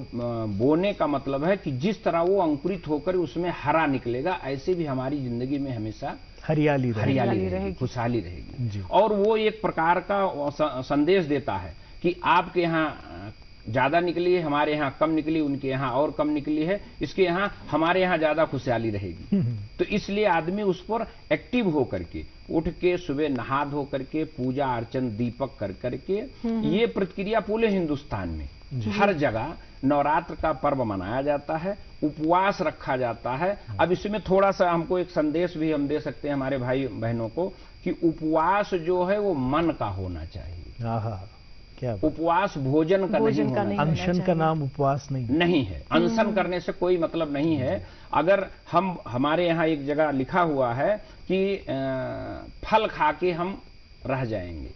बोने का मतलब है कि जिस तरह वो अंकुरित होकर उसमें हरा निकलेगा, ऐसे भी हमारी जिंदगी में हमेशा हरियाली रहेगी, खुशहाली रहेगी। और वो एक प्रकार का संदेश देता है कि आपके यहाँ ज्यादा निकली है, हमारे यहाँ कम निकली, उनके यहाँ और कम निकली है, इसके यहाँ हमारे यहाँ ज्यादा खुशहाली रहेगी। तो इसलिए आदमी उस पर एक्टिव होकर के उठ के सुबह नहा धो करके पूजा अर्चन दीपक कर करके, ये प्रक्रिया पूरे हिंदुस्तान में हर जगह नवरात्र का पर्व मनाया जाता है, उपवास रखा जाता है। अब इसमें थोड़ा सा हमको एक संदेश भी हम दे सकते हैं हमारे भाई बहनों को कि उपवास जो है वो मन का होना चाहिए। क्या उपवास भोजन का नहीं होना चाहिए। अनशन का नाम उपवास नहीं है। अनशन करने से कोई मतलब नहीं है। अगर हम, हमारे यहाँ एक जगह लिखा हुआ है कि फल खा के हम रह जाएंगे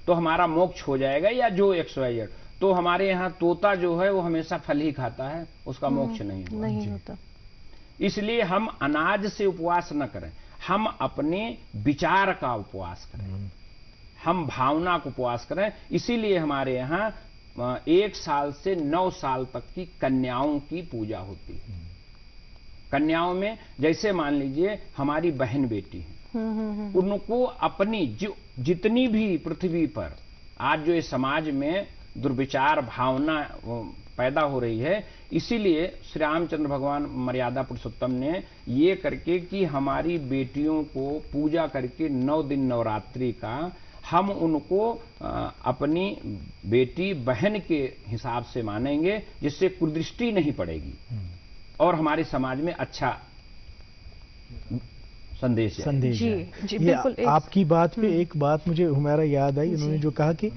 तो हमारा मोक्ष हो जाएगा, या जो XYZ, तो हमारे यहाँ तोता जो है वो हमेशा फल ही खाता है, उसका मोक्ष नहीं होता। इसलिए हम अनाज से उपवास न करें, हम अपने विचार का उपवास करें, हम भावना को उपवास करें। इसीलिए हमारे यहाँ 1 साल से 9 साल तक की कन्याओं की पूजा होती है। कन्याओं में जैसे मान लीजिए हमारी बहन बेटी है, उनको अपनी जो जितनी भी पृथ्वी पर आज जो इस समाज में दुर्विचार भावना पैदा हो रही है, इसीलिए श्री रामचंद्र भगवान मर्यादा पुरुषोत्तम ने ये करके कि हमारी बेटियों को पूजा करके 9 दिन नवरात्रि का हम उनको अपनी बेटी बहन के हिसाब से मानेंगे, जिससे कुदृष्टि नहीं पड़ेगी और हमारे समाज में अच्छा संदेश है। जी बिल्कुल। आपकी बात पे एक बात मुझे हुमैरा याद आई, उन्होंने जो कहा कि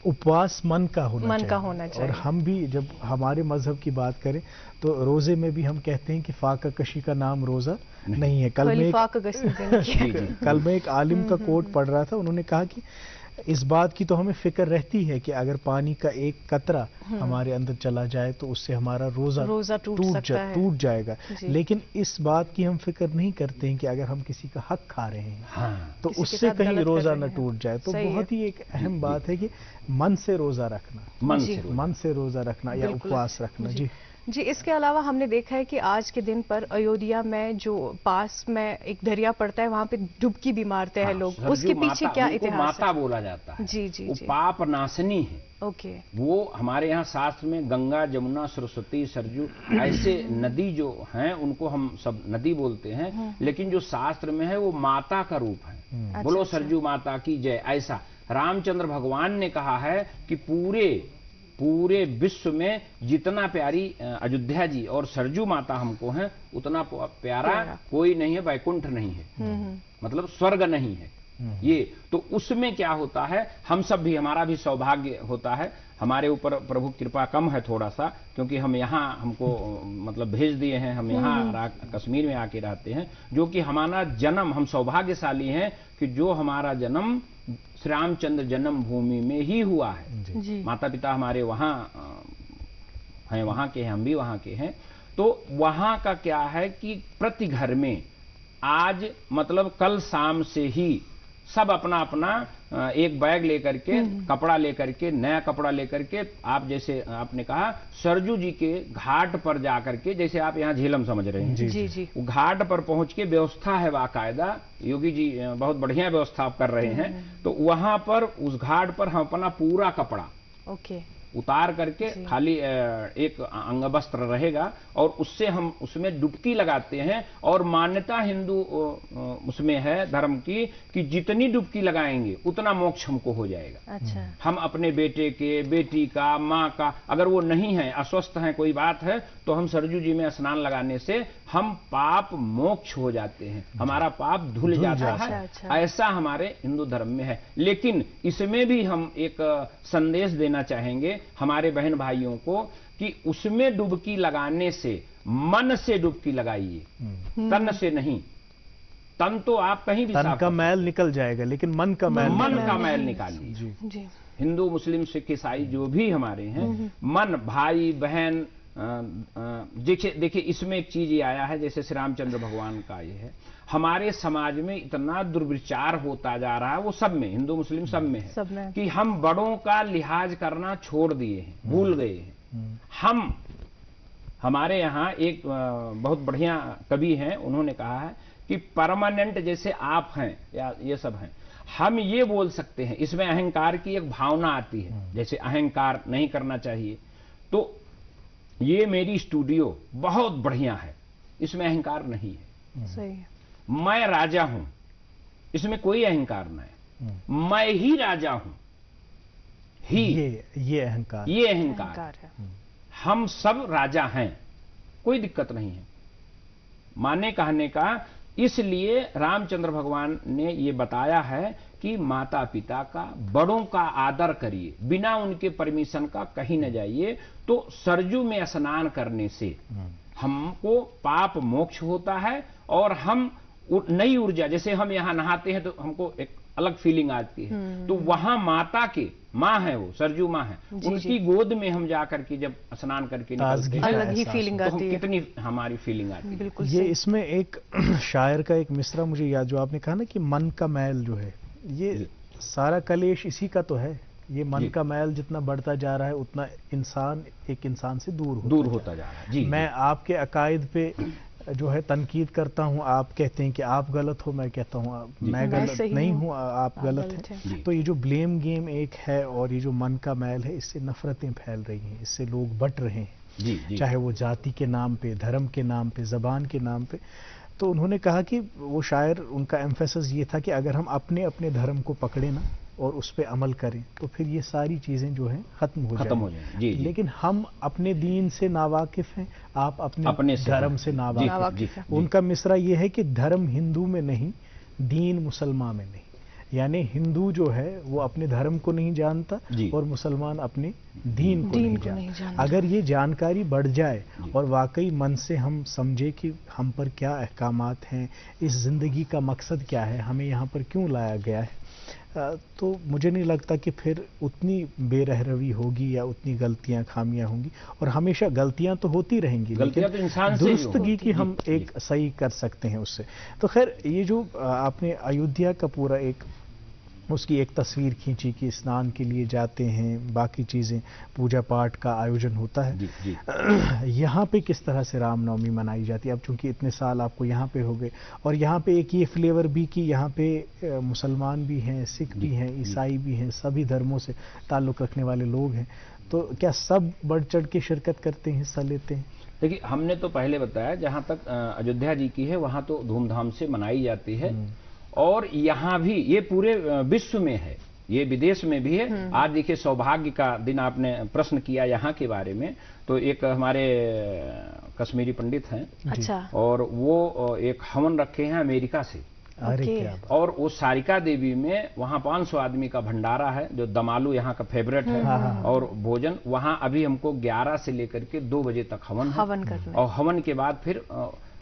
उपवास मन का होना चाहिए। और हम भी जब हमारे मजहब की बात करें तो रोजे में भी हम कहते हैं कि फाका कशी का नाम रोजा नहीं है। कल में एक आलिम का कोट पढ़ रहा था, उन्होंने कहा कि इस बात की तो हमें फिक्र रहती है कि अगर पानी का एक कतरा हमारे अंदर चला जाए तो उससे हमारा रोजा टूट जाएगा, लेकिन इस बात की हम फिक्र नहीं करते हैं कि अगर हम किसी का हक खा रहे हैं तो उससे कहीं रोजा न टूट जाए। तो बहुत ही एक अहम बात है कि मन से रोजा रखना, मन से रोजा रखना या उपवास रखना। जी, इसके अलावा हमने देखा है कि आज के दिन पर अयोध्या में जो पास में एक दरिया पड़ता है, वहाँ पे डुबकी भी मारते हैं लोग, उसके पीछे क्या इतिहास है? माता बोला जाता है। जी। वो पाप नाशनी है। ओके। वो हमारे यहाँ शास्त्र में गंगा, जमुना, सरस्वती, सरजू ऐसे नदी जो हैं उनको हम सब नदी बोलते हैं, लेकिन जो शास्त्र में है वो माता का रूप है। बोलो सरजू माता की जय। ऐसा रामचंद्र भगवान ने कहा है कि पूरे विश्व में जितना प्यारी अयोध्या जी और सरजू माता हमको हैं, उतना प्यारा कोई नहीं है, वैकुंठ नहीं है, मतलब स्वर्ग नहीं है ये। तो उसमें क्या होता है, हम सब भी, हमारा भी सौभाग्य होता है, हमारे ऊपर प्रभु कृपा कम है थोड़ा सा, क्योंकि हम यहाँ हमको मतलब भेज दिए हैं, हम यहाँ कश्मीर में आके रहते हैं, जो कि हमारा जन्म, हम सौभाग्यशाली हैं कि जो हमारा जन्म श्री रामचंद्र जन्म भूमि में ही हुआ है। जी। माता पिता हमारे वहाँ हैं, वहाँ के हैं, हम भी वहाँ के हैं। तो वहाँ का क्या है कि प्रति घर में आज मतलब कल शाम से ही सब अपना अपना एक बैग लेकर के, कपड़ा लेकर के, नया कपड़ा लेकर के, आप जैसे आपने कहा सरजू जी के घाट पर जाकर के, जैसे आप यहाँ झीलम समझ रहे हैं, जी। वो घाट पर पहुंच के व्यवस्था है बाकायदा, योगी जी बहुत बढ़िया व्यवस्था कर रहे हैं। तो वहां पर उस घाट पर हम अपना पूरा कपड़ा उतार करके, खाली एक अंगवस्त्र रहेगा और उससे हम उसमें डुबकी लगाते हैं। और मान्यता हिंदू उसमें है धर्म की कि जितनी डुबकी लगाएंगे उतना मोक्ष हमको हो जाएगा। अच्छा। हम अपने बेटे के, बेटी का, माँ का, अगर वो नहीं है, अस्वस्थ हैं, कोई बात है, तो हम सरजू जी में स्नान लगाने से हम पाप मोक्ष हो जाते हैं, हमारा पाप धुल जाता है। ऐसा हमारे हिंदू धर्म में है। लेकिन इसमें भी हम एक संदेश देना चाहेंगे हमारे बहन भाइयों को कि उसमें डुबकी लगाने से मन से डुबकी लगाइए, तन से नहीं। तन तो आप कहीं भी, तन का मैल निकल जाएगा, लेकिन मन का मैल निकालिए। हिंदू, मुस्लिम, सिख, ईसाई जो भी हमारे हैं, मन, भाई बहन, देखिए इसमें एक चीज ये आया है, जैसे श्री रामचंद्र भगवान का ये है, हमारे समाज में इतना दुर्विचार होता जा रहा है, वो सब में, हिंदू मुस्लिम सब में है, कि हम बड़ों का लिहाज करना छोड़ दिए हैं, भूल गए हैं। हमारे यहाँ एक बहुत बढ़िया कवि हैं, उन्होंने कहा है कि परमानेंट जैसे आप हैं या ये सब हैं, हम ये बोल सकते हैं, इसमें अहंकार की एक भावना आती है, जैसे अहंकार नहीं करना चाहिए। तो ये मेरी स्टूडियो बहुत बढ़िया है, इसमें अहंकार नहीं है। सही है। मैं राजा हूं, इसमें कोई अहंकार नहीं, मैं ही राजा हूं, ही ये अहंकार, ये अहंकार है। हम सब राजा हैं, कोई दिक्कत नहीं है माने कहने का। इसलिए रामचंद्र भगवान ने ये बताया है कि माता पिता का, बड़ों का आदर करिए, बिना उनके परमिशन का कहीं न जाइए। तो सरजू में स्नान करने से हमको पाप मोक्ष होता है और हम नई ऊर्जा, जैसे हम यहां नहाते हैं तो हमको एक अलग फीलिंग आती है। तो वहां माता के माँ है, वो सरजू माँ है, उनकी गोद में हम जाकर के जब स्नान करके निकलते हैं, अलग ही फीलिंग आती है, कितनी हमारी फीलिंग आती है। बिल्कुल ये इसमें एक शायर का एक मिसरा मुझे याद, जो आपने कहा ना कि मन का मैल जो है, ये सारा कलेश इसी का तो है। ये मन का मैल जितना बढ़ता जा रहा है उतना इंसान एक इंसान से दूर होता जा रहा है। जी, मैं आपके अकायद पे जो है तनकीद करता हूं, आप कहते हैं कि आप गलत हो, मैं कहता हूं मैं गलत नहीं हूं, आप गलत हैं। तो ये जो ब्लेम गेम एक है और ये जो मन का मैल है, इससे नफरतें फैल रही हैं, इससे लोग बट रहे हैं, चाहे वो जाति के नाम पे, धर्म के नाम पे, जबान के नाम पे। तो उन्होंने कहा कि वो शायर, उनका एम्फेसिस ये था कि अगर हम अपने अपने धर्म को पकड़े ना और उस पर अमल करें तो फिर ये सारी चीजें जो हैं खत्म हो जाएंगी। लेकिन हम अपने दीन से नावाकिफ हैं, आप अपने धर्म से नावाकिफ हैं। उनका मिसरा ये है कि धर्म हिंदू में नहीं, दीन मुसलमान में नहीं। यानी हिंदू जो है वो अपने धर्म को नहीं जानता और मुसलमान अपने दीन को नहीं जानता। अगर ये जानकारी बढ़ जाए और वाकई मन से हम समझे कि हम पर क्या अहकामात हैं, इस जिंदगी का मकसद क्या है, हमें यहाँ पर क्यों लाया गया है, तो मुझे नहीं लगता कि फिर उतनी बेरहरवी होगी या उतनी गलतियां खामियां होंगी। और हमेशा गलतियां तो होती रहेंगी, गलतियां तो इंसान से दुरुस्तगी की हम एक सही कर सकते हैं उससे। तो खैर, ये जो आपने अयोध्या का पूरा एक उसकी एक तस्वीर खींची कि स्नान के लिए जाते हैं, बाकी चीज़ें, पूजा पाठ का आयोजन होता है। यहाँ पे किस तरह से रामनवमी मनाई जाती है? अब चूंकि इतने साल आपको यहाँ पे हो गए, और यहाँ पे एक ये फ्लेवर भी कि यहाँ पे मुसलमान भी हैं, सिख भी हैं, ईसाई भी हैं, सभी धर्मों से ताल्लुक़ रखने वाले लोग हैं। तो क्या सब बढ़ चढ़ के शिरकत करते हैं, हिस्सा लेते हैं? देखिए, हमने तो पहले बताया जहाँ तक अयोध्या जी की है वहाँ तो धूमधाम से मनाई जाती है, और यहाँ भी ये पूरे विश्व में है, ये विदेश में भी है। आज देखिए, सौभाग्य का दिन, आपने प्रश्न किया यहाँ के बारे में, तो एक हमारे कश्मीरी पंडित हैं, अच्छा, और वो एक हवन रखे हैं अमेरिका से। और वो सारिका देवी में वहाँ 500 आदमी का भंडारा है, जो दमालू यहाँ का फेवरेट है। और भोजन वहाँ अभी हमको 11 से लेकर के 2 बजे तक हवन है, और हवन के बाद फिर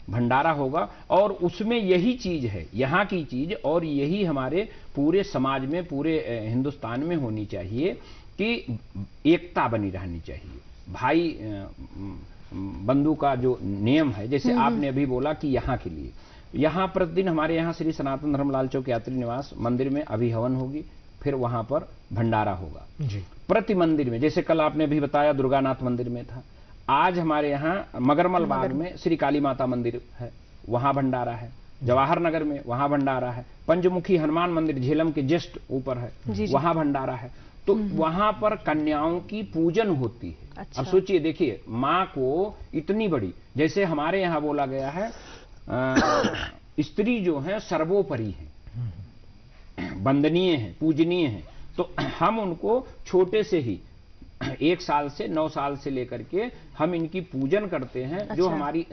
भंडारा होगा। और उसमें यही चीज है, यहाँ की चीज, और यही हमारे पूरे समाज में, पूरे हिंदुस्तान में होनी चाहिए कि एकता बनी रहनी चाहिए। भाई बंधु का जो नियम है, जैसे आपने अभी बोला कि यहाँ के लिए, यहाँ प्रतिदिन हमारे यहाँ श्री सनातन धर्मलाल चौक यात्री निवास मंदिर में अभी हवन होगी, फिर वहां पर भंडारा होगा जी। प्रति मंदिर में, जैसे कल आपने अभी बताया दुर्गानाथ मंदिर में था, आज हमारे यहाँ मगरमल बाग में श्री काली माता मंदिर है, वहां भंडारा है। जवाहर नगर में वहां भंडारा है। पंचमुखी हनुमान मंदिर झेलम के जस्ट ऊपर है, वहां भंडारा है। तो वहां पर कन्याओं की पूजन होती है। अच्छा। अब सोचिए, देखिए, माँ को इतनी बड़ी, जैसे हमारे यहाँ बोला गया है स्त्री जो है सर्वोपरि है, वंदनीय है, पूजनीय है। तो हम उनको छोटे से ही 1 साल से 9 साल से लेकर के हम इनकी पूजन करते हैं। अच्छा। जो हमारी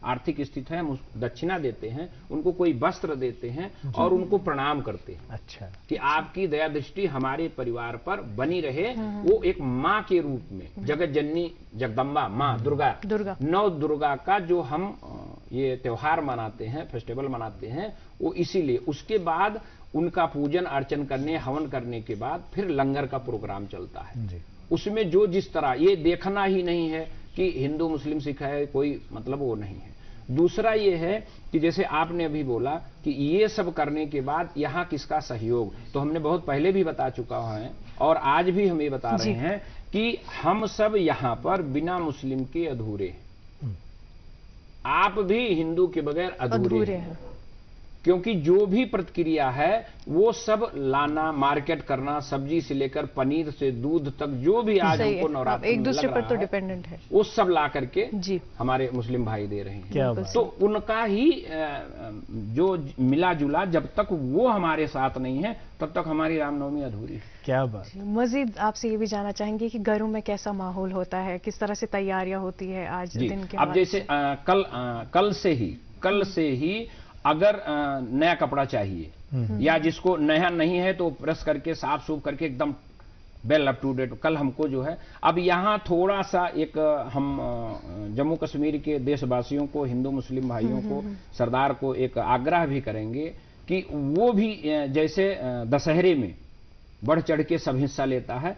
आर्थिक स्थिति है, हम दक्षिणा देते हैं, उनको कोई वस्त्र देते हैं और उनको प्रणाम करते हैं। अच्छा। कि आपकी दया दृष्टि हमारे परिवार पर बनी रहे। वो एक माँ के रूप में, जगत जननी जगदम्बा माँ दुर्गा, नौ दुर्गा का जो हम ये त्योहार मनाते हैं, फेस्टिवल मनाते हैं, वो इसीलिए। उसके बाद उनका पूजन अर्चन करने, हवन करने के बाद फिर लंगर का प्रोग्राम चलता है जी। उसमें जो जिस तरह, ये देखना ही नहीं है कि हिंदू मुस्लिम सिख है, कोई मतलब वो नहीं है। दूसरा ये है कि जैसे आपने अभी बोला कि ये सब करने के बाद यहाँ किसका सहयोग, तो हमने बहुत पहले भी बता चुका है और आज भी हम ये बता रहे हैं कि हम सब यहाँ पर बिना मुस्लिम के अधूरे हैं। आप भी हिंदू के बगैर अधूरे हैं। क्योंकि जो भी प्रतिक्रिया है वो सब लाना, मार्केट करना, सब्जी से लेकर पनीर से दूध तक जो भी आज सही हमको है, नवरात्र एक में दूसरे लग पर रहा तो है, डिपेंडेंट है वो सब ला करके जी। हमारे मुस्लिम भाई दे रहे हैं। क्या बात। तो उनका ही जो मिला जुला, जब तक वो हमारे साथ नहीं है तब तक हमारी रामनवमी अधूरी है। क्या बात। मजीद आपसे ये भी जानना चाहेंगे कि घरों में कैसा माहौल होता है, किस तरह से तैयारियां होती है आज जी, दिन के अब हवाले जैसे से? कल से ही अगर नया कपड़ा चाहिए या जिसको नया नहीं है तो प्रेस करके साफ सूफ करके एकदम वेल अप टू डेट। कल हमको जो है, अब यहाँ थोड़ा सा एक हम जम्मू कश्मीर के देशवासियों को, हिंदू मुस्लिम भाइयों को, सरदार को एक आग्रह भी करेंगे कि वो भी जैसे दशहरे में बढ़ चढ़ के सब हिस्सा लेता है,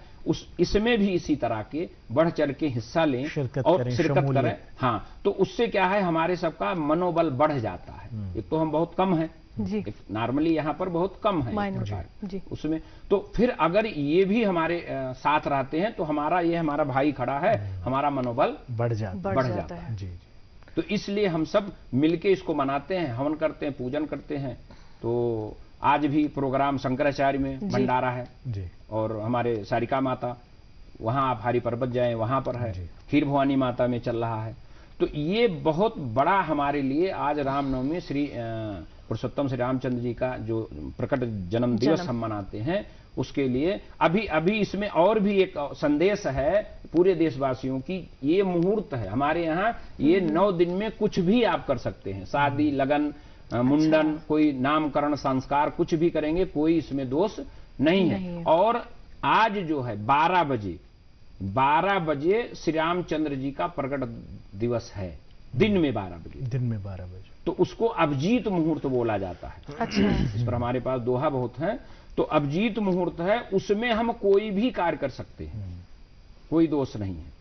इसमें भी इसी तरह के बढ़ चढ़ के हिस्सा लें और शिरकत करें। हाँ, तो उससे क्या है, हमारे सबका मनोबल बढ़ जाता है। एक तो हम बहुत कम हैं जी, नॉर्मली यहाँ पर बहुत कम है जी। उसमें, तो फिर अगर ये भी हमारे साथ रहते हैं तो हमारा भाई खड़ा है, हमारा मनोबल बढ़ जाता है। जी। तो इसलिए हम सब मिलके इसको मनाते हैं, हवन करते हैं, पूजन करते हैं। तो आज भी प्रोग्राम शंकराचार्य में भंडारा है जी। और हमारे सारिका माता, वहां आप हरि पर्वत जाएं, वहां पर है, खीर भवानी माता में चल रहा है। तो ये बहुत बड़ा हमारे लिए आज रामनवमी, श्री पुरुषोत्तम श्री रामचंद्र जी का जो प्रकट जन्म दिवस हम मनाते हैं, उसके लिए अभी इसमें और भी एक संदेश है पूरे देशवासियों की। ये मुहूर्त है हमारे यहाँ, ये 9 दिन में कुछ भी आप कर सकते हैं, शादी, लगन, मुंडन, कोई नामकरण, संस्कार, कुछ भी करेंगे, कोई इसमें दोष नहीं है। और आज जो है 12 बजे श्री रामचंद्र जी का प्रकट दिवस है, दिन में 12 बजे। तो उसको अभिजीत मुहूर्त बोला जाता है। अच्छा। इस पर हमारे पास दोहा बहुत है। तो अभिजीत मुहूर्त है, उसमें हम कोई भी कार्य कर सकते हैं, कोई दोष नहीं है।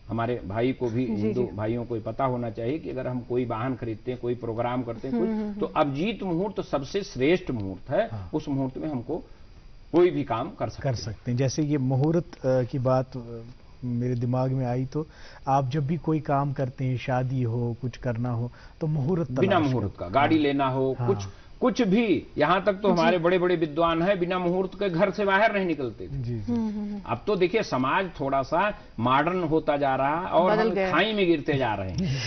हमारे भाई को भी, हिंदू भाइयों को पता होना चाहिए कि अगर हम कोई वाहन खरीदते हैं, कोई प्रोग्राम करते हैं, तो अभिजीत मुहूर्त सबसे श्रेष्ठ मुहूर्त है। उस मुहूर्त में हमको कोई भी काम कर सकते हैं। जैसे ये मुहूर्त की बात मेरे दिमाग में आई, तो आप जब भी कोई काम करते हैं, शादी हो, कुछ करना हो, तो मुहूर्त, बिना मुहूर्त का गाड़ी लेना हो, कुछ भी, यहां तक तो हमारे बड़े बड़े विद्वान हैं बिना मुहूर्त के घर से बाहर नहीं निकलते थे। अब तो देखिए समाज थोड़ा सा मॉडर्न होता जा रहा है और हम खाई में गिरते जा रहे हैं।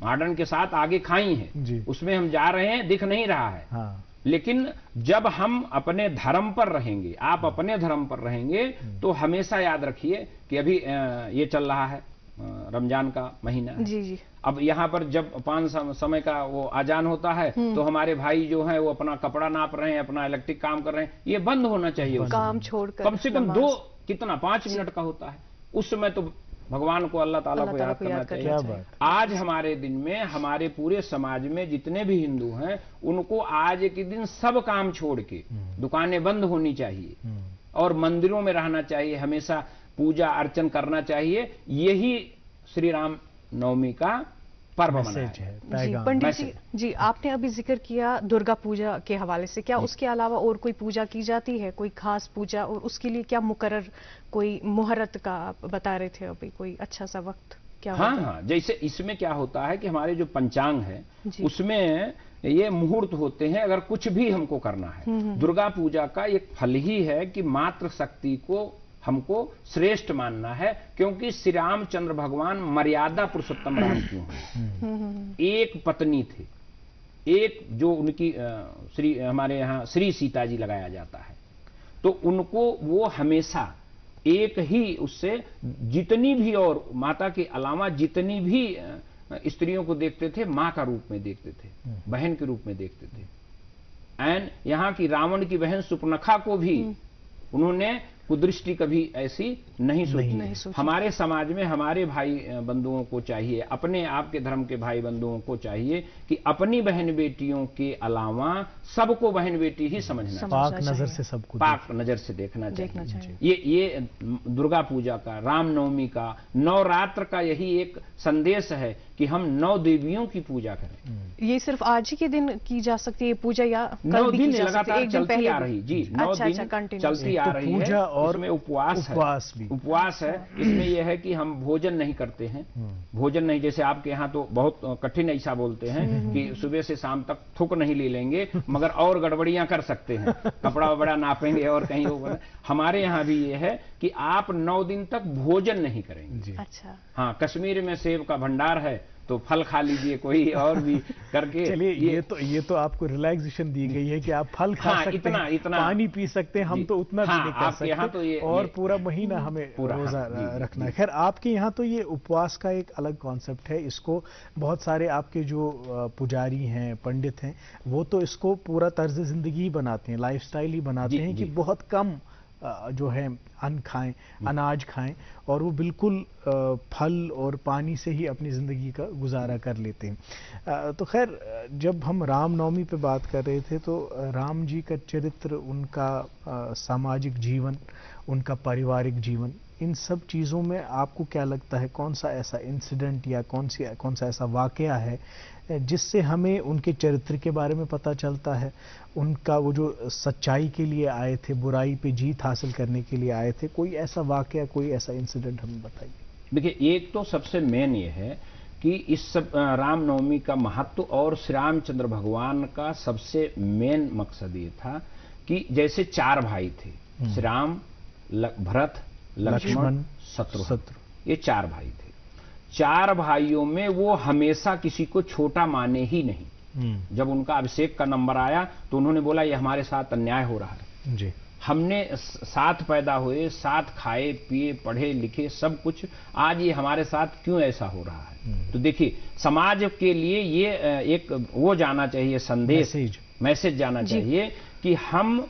मॉडर्न के साथ आगे खाई है, उसमें हम जा रहे हैं, दिख नहीं रहा है। लेकिन जब हम अपने धर्म पर रहेंगे, आप अपने धर्म पर रहेंगे, तो हमेशा याद रखिए कि अभी ये चल रहा है रमजान का महीना है। जी। अब यहाँ पर जब 5 समय का वो अजान होता है, तो हमारे भाई जो हैं वो अपना कपड़ा नाप रहे हैं, अपना इलेक्ट्रिक काम कर रहे हैं, ये बंद होना चाहिए। काम छोड़कर कम से कम 5 मिनट का होता है, उस समय तो भगवान को, अल्लाह ताला को याद करना चाहिए। आज हमारे दिन में हमारे पूरे समाज में जितने भी हिंदू हैं, उनको आज के दिन सब काम छोड़ के दुकानें बंद होनी चाहिए और मंदिरों में रहना चाहिए, हमेशा पूजा अर्चन करना चाहिए। यही श्री राम नवमी का पर्व मनाया है। जी पंडित जी, आपने अभी जिक्र किया दुर्गा पूजा के हवाले से, क्या उसके अलावा और कोई पूजा की जाती है, कोई खास पूजा, और उसके लिए क्या मुकर्रर कोई मुहूर्त का आप बता रहे थे अभी, कोई अच्छा सा वक्त क्या? हाँ, जैसे इसमें क्या होता है कि हमारे जो पंचांग है उसमें ये मुहूर्त होते हैं। अगर कुछ भी हमको करना है, दुर्गा पूजा का एक फल ही है कि मातृ शक्ति को हमको श्रेष्ठ मानना है, क्योंकि श्री रामचंद्र भगवान मर्यादा पुरुषोत्तम राम क्यों हैं। एक पत्नी थे, एक जो उनकी हमारे यहाँ श्री सीता जी लगाया जाता है, तो उनको वो हमेशा एक ही, उससे जितनी भी और माता के अलावा जितनी भी स्त्रियों को देखते थे, मां का रूप में देखते थे, बहन के रूप में देखते थे। एंड यहाँ की रावण की बहन सुपर्णखा को भी उन्होंने कुदृष्टि कभी ऐसी नहीं सोची। हमारे समाज में हमारे भाई बंधुओं को चाहिए, अपने आपके धर्म के भाई बंधुओं को चाहिए कि अपनी बहन बेटियों के अलावा सबको बहन बेटी ही समझना चाहिए, पाक नजर से देखना चाहिए। ये दुर्गा पूजा का, रामनवमी का, नवरात्र का यही एक संदेश है कि हम 9 देवियों की पूजा करें। ये सिर्फ आज ही के दिन की जा सकती है पूजा, या 9 दिन लगातार चलती आ रही? जी, 9 दिन चलती आ रही है। और इसमें उपवास भी उपवास है। इसमें यह है कि हम भोजन नहीं करते हैं, भोजन नहीं, जैसे आपके यहाँ तो बहुत कठिन ऐसा बोलते हैं कि सुबह से शाम तक थूक नहीं ले लेंगे, मगर और गड़बड़ियां कर सकते हैं, कपड़ा वपड़ा नापेंगे और कहीं वो। हमारे यहाँ भी ये है कि आप 9 दिन तक भोजन नहीं करेंगे। अच्छा। हाँ, कश्मीर में सेब का भंडार है तो फल खा लीजिए, कोई और भी करके। चलिए, ये तो आपको रिलैक्सेशन दी गई है कि आप फल खा सकते हैं, इतना पानी पी सकते हैं, हम तो उतना भी नहीं कर सकते। यहाँ तो और पूरा महीना हमें रोजा रखना है। खैर, आपके यहाँ तो ये उपवास का एक अलग कॉन्सेप्ट है। इसको बहुत सारे आपके जो पुजारी हैं, पंडित हैं, वो तो इसको पूरा तर्ज जिंदगी बनाते हैं, लाइफस्टाइल ही बनाते हैं कि बहुत कम जो है अन्न खाएं, अनाज खाएं, और वो बिल्कुल फल और पानी से ही अपनी ज़िंदगी का गुजारा कर लेते हैं। तो खैर, जब हम रामनवमी पे बात कर रहे थे तो राम जी का चरित्र, उनका सामाजिक जीवन, उनका पारिवारिक जीवन, इन सब चीज़ों में आपको क्या लगता है, कौन सा ऐसा इंसिडेंट या कौन सा ऐसा वाकया है जिससे हमें उनके चरित्र के बारे में पता चलता है, उनका वो जो सच्चाई के लिए आए थे, बुराई पे जीत हासिल करने के लिए आए थे, कोई ऐसा वाकया, कोई ऐसा इंसिडेंट हमें बताइए। देखिए, एक तो सबसे मेन ये है कि इस सब रामनवमी का महत्व और श्री रामचंद्र भगवान का सबसे मेन मकसद ये था कि जैसे 4 भाई थे, श्री राम, भरत, लक्ष्मण, शत्रुघ्न, ये 4 भाई थे। 4 भाइयों में वो हमेशा किसी को छोटा माने ही नहीं। जब उनका अभिषेक का नंबर आया तो उन्होंने बोला ये हमारे साथ अन्याय हो रहा है जी, हमने साथ पैदा हुए, साथ खाए पिए, पढ़े लिखे, सब कुछ, आज ये हमारे साथ क्यों ऐसा हो रहा है। तो देखिए, समाज के लिए ये एक वो जाना चाहिए संदेश, मैसेज जाना चाहिए कि हम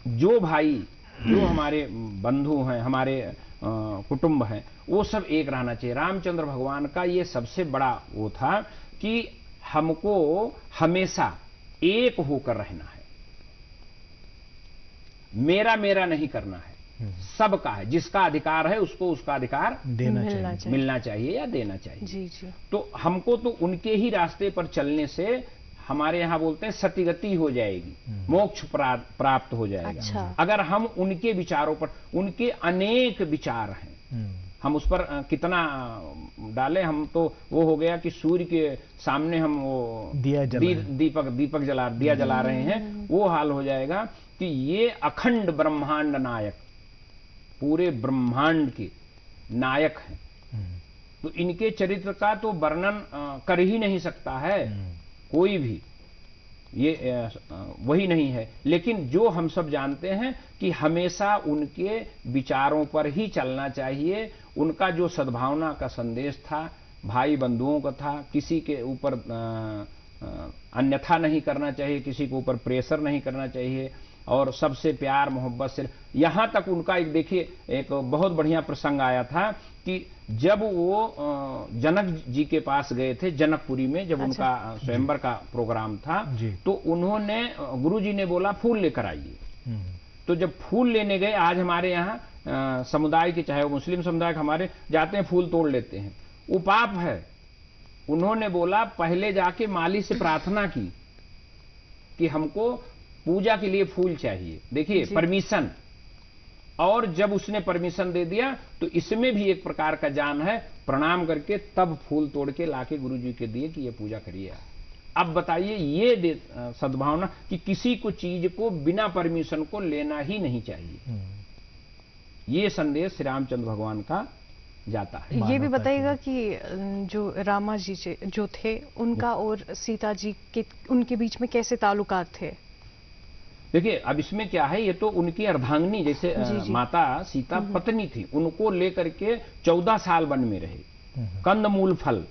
जो भाई, जो हमारे बंधु हैं, हमारे कुटुंब हैं, वो सब एक रहना चाहिए। रामचंद्र भगवान का ये सबसे बड़ा वो था कि हमको हमेशा एक होकर रहना है, मेरा मेरा नहीं करना है, सबका है, जिसका अधिकार है उसको उसका अधिकार मिलना चाहिए या देना चाहिए। जी जी। तो हमको तो उनके ही रास्ते पर चलने से, हमारे यहाँ बोलते हैं सतिगति हो जाएगी, मोक्ष प्राप्त हो जाएगा। अच्छा। अगर हम उनके विचारों पर, उनके अनेक विचार हैं, हम उस पर कितना डालें, हम तो वो हो गया कि सूर्य के सामने हम वो दीपक जला रहे हैं, वो हाल हो जाएगा कि ये अखंड ब्रह्मांड नायक, पूरे ब्रह्मांड के नायक हैं। तो इनके चरित्र का तो वर्णन कर ही नहीं सकता है कोई भी, ये वही नहीं है। लेकिन जो हम सब जानते हैं कि हमेशा उनके विचारों पर ही चलना चाहिए। उनका जो सद्भावना का संदेश था, भाई बंधुओं का था, किसी के ऊपर अन्यथा नहीं करना चाहिए, किसी के ऊपर प्रेशर नहीं करना चाहिए, और सबसे प्यार मोहब्बत से। यहां तक उनका एक, देखिए, एक बहुत बढ़िया प्रसंग आया था कि जब वो जनक जी के पास गए थे, जनकपुरी में, जब उनका स्वयंवर का प्रोग्राम था, तो उन्होंने, गुरु जी ने बोला फूल लेकर आइए। तो जब फूल लेने गए, आज हमारे यहाँ समुदाय के, चाहे वो मुस्लिम समुदाय के, हमारे जाते हैं फूल तोड़ लेते हैं, वो पाप है। उन्होंने बोला पहले जाके माली से प्रार्थना की कि हमको पूजा के लिए फूल चाहिए, देखिए परमिशन, और जब उसने परमिशन दे दिया तो इसमें भी एक प्रकार का जान है, प्रणाम करके तब फूल तोड़ के लाके गुरु जी के दिए कि ये पूजा करिए। अब बताइए, ये सद्भावना कि किसी को चीज को बिना परमिशन को लेना ही नहीं चाहिए, ये संदेश श्री रामचंद्र भगवान का जाता है। ये भी बताइएगा कि जो रामा जी जो थे, उनका और सीता जी के, उनके बीच में कैसे ताल्लुकात थे? देखिए, अब इसमें क्या है, ये तो उनकी अर्धांगिनी, जैसे जी। माता सीता पत्नी थी, उनको लेकर के 14 साल वन में रहे, कंदमूल फल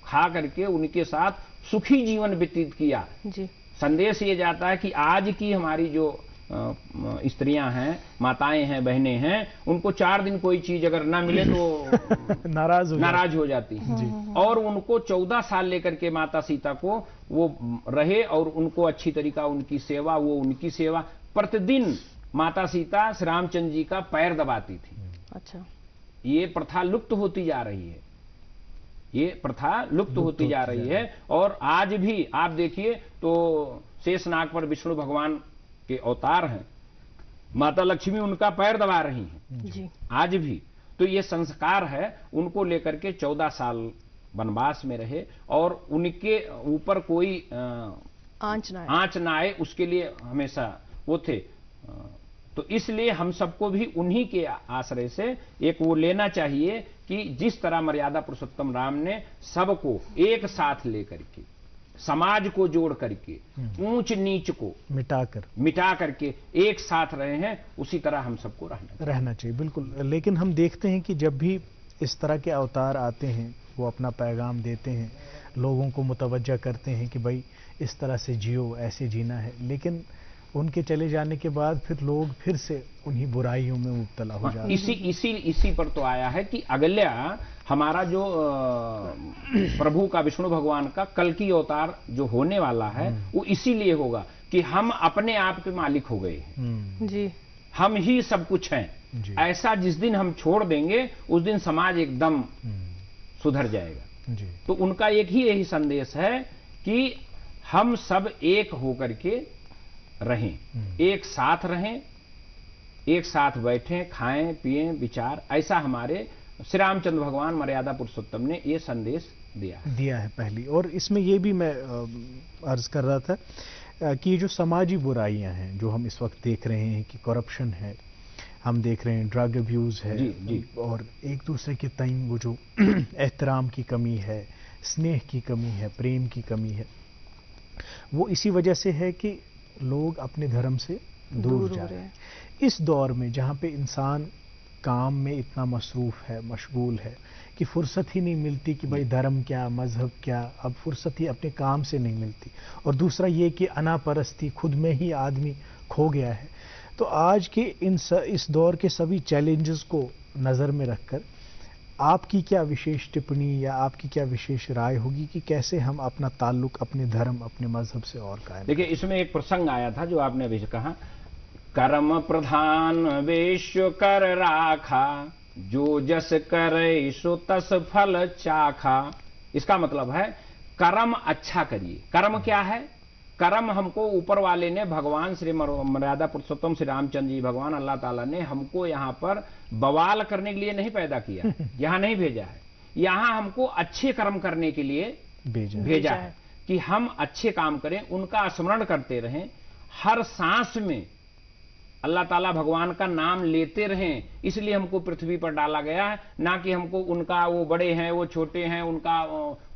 खा करके उनके साथ सुखी जीवन व्यतीत किया जी। संदेश ये जाता है कि आज की हमारी जो स्त्रियां हैं, माताएं हैं, बहनें हैं, उनको 4 दिन कोई चीज अगर ना मिले तो नाराज हो जाती हैं। और उनको 14 साल लेकर के माता सीता को वो रहे, और उनको अच्छी तरीका उनकी सेवा, वो उनकी सेवा, प्रतिदिन माता सीता श्री रामचंद्र जी का पैर दबाती थी। अच्छा। ये प्रथा लुप्त होती जा रही है, ये प्रथा लुप्त होती जा रही है। और आज भी आप देखिए तो शेषनाग पर विष्णु भगवान के अवतार हैं, माता लक्ष्मी उनका पैर दबा रही हैं जी आज भी। तो ये संस्कार है, उनको लेकर के 14 साल वनवास में रहे और उनके ऊपर कोई आंच ना आए। आंच ना आए, उसके लिए हमेशा वो थे। तो इसलिए हम सबको भी उन्हीं के आश्रय से एक वो लेना चाहिए कि जिस तरह मर्यादा पुरुषोत्तम राम ने सबको एक साथ लेकर के, समाज को जोड़ करके, ऊंच नीच को मिटा करके एक साथ रहे हैं, उसी तरह हम सबको रहना चाहिए। बिल्कुल। लेकिन हम देखते हैं कि जब भी इस तरह के अवतार आते हैं, वो अपना पैगाम देते हैं, लोगों को मुतवज्जा करते हैं कि भाई इस तरह से जियो, ऐसे जीना है, लेकिन उनके चले जाने के बाद फिर लोग फिर से उन्हीं बुराइयों में मुब्तला हो जाते हैं। इसी पर तो आया है कि अगला हमारा जो प्रभु का, विष्णु भगवान का कल की अवतार जो होने वाला है, वो इसीलिए होगा कि हम अपने आप के मालिक हो गए हैं जी, हम ही सब कुछ हैं। ऐसा जिस दिन हम छोड़ देंगे उस दिन समाज एकदम सुधर जाएगा जी। तो उनका एक ही यही संदेश है कि हम सब एक होकर के रहें, एक साथ रहें, एक साथ बैठें, खाएं पिएं, विचार, ऐसा हमारे श्री रामचंद्र भगवान मर्यादा पुरुषोत्तम ने ये संदेश दिया है पहली। और इसमें ये भी मैं अर्ज कर रहा था कि ये जो समाजी बुराइयां हैं जो हम इस वक्त देख रहे हैं कि करप्शन है, हम देख रहे हैं ड्रग अब्यूज है जी। और एक दूसरे के तय वो जो एहतराम की कमी है, स्नेह की कमी है, प्रेम की कमी है, वो इसी वजह से है कि लोग अपने धर्म से दूर जा रहे हैं। इस दौर में जहाँ पे इंसान काम में इतना मसरूफ है, मशगूल है कि फुर्सत ही नहीं मिलती कि भाई धर्म क्या, मजहब क्या, अब फुर्सत ही अपने काम से नहीं मिलती। और दूसरा ये कि अनापरस्ती, खुद में ही आदमी खो गया है। तो आज के इस दौर के सभी चैलेंजेस को नज़र में रखकर आपकी क्या विशेष टिप्पणी या आपकी क्या विशेष राय होगी कि कैसे हम अपना ताल्लुक अपने धर्म, अपने मजहब से और कायम? देखिए, इसमें एक प्रसंग आया था जो आपने अभी कहा, कर्म प्रधान विश्व कर राखा, जो जस करे सो तस फल चाखा। इसका मतलब है कर्म अच्छा करिए। कर्म क्या है? कर्म हमको ऊपर वाले ने, भगवान श्री मर्यादा पुरुषोत्तम श्री रामचंद्र जी भगवान अल्लाह ताला ने हमको यहाँ पर बवाल करने के लिए नहीं पैदा किया, यहाँ नहीं भेजा है। यहाँ हमको अच्छे कर्म करने के लिए भेजा है कि हम अच्छे काम करें, उनका स्मरण करते रहें, हर सांस में अल्लाह ताला भगवान का नाम लेते रहें। इसलिए हमको पृथ्वी पर डाला गया है, ना कि हमको उनका वो बड़े हैं, वो छोटे हैं, उनका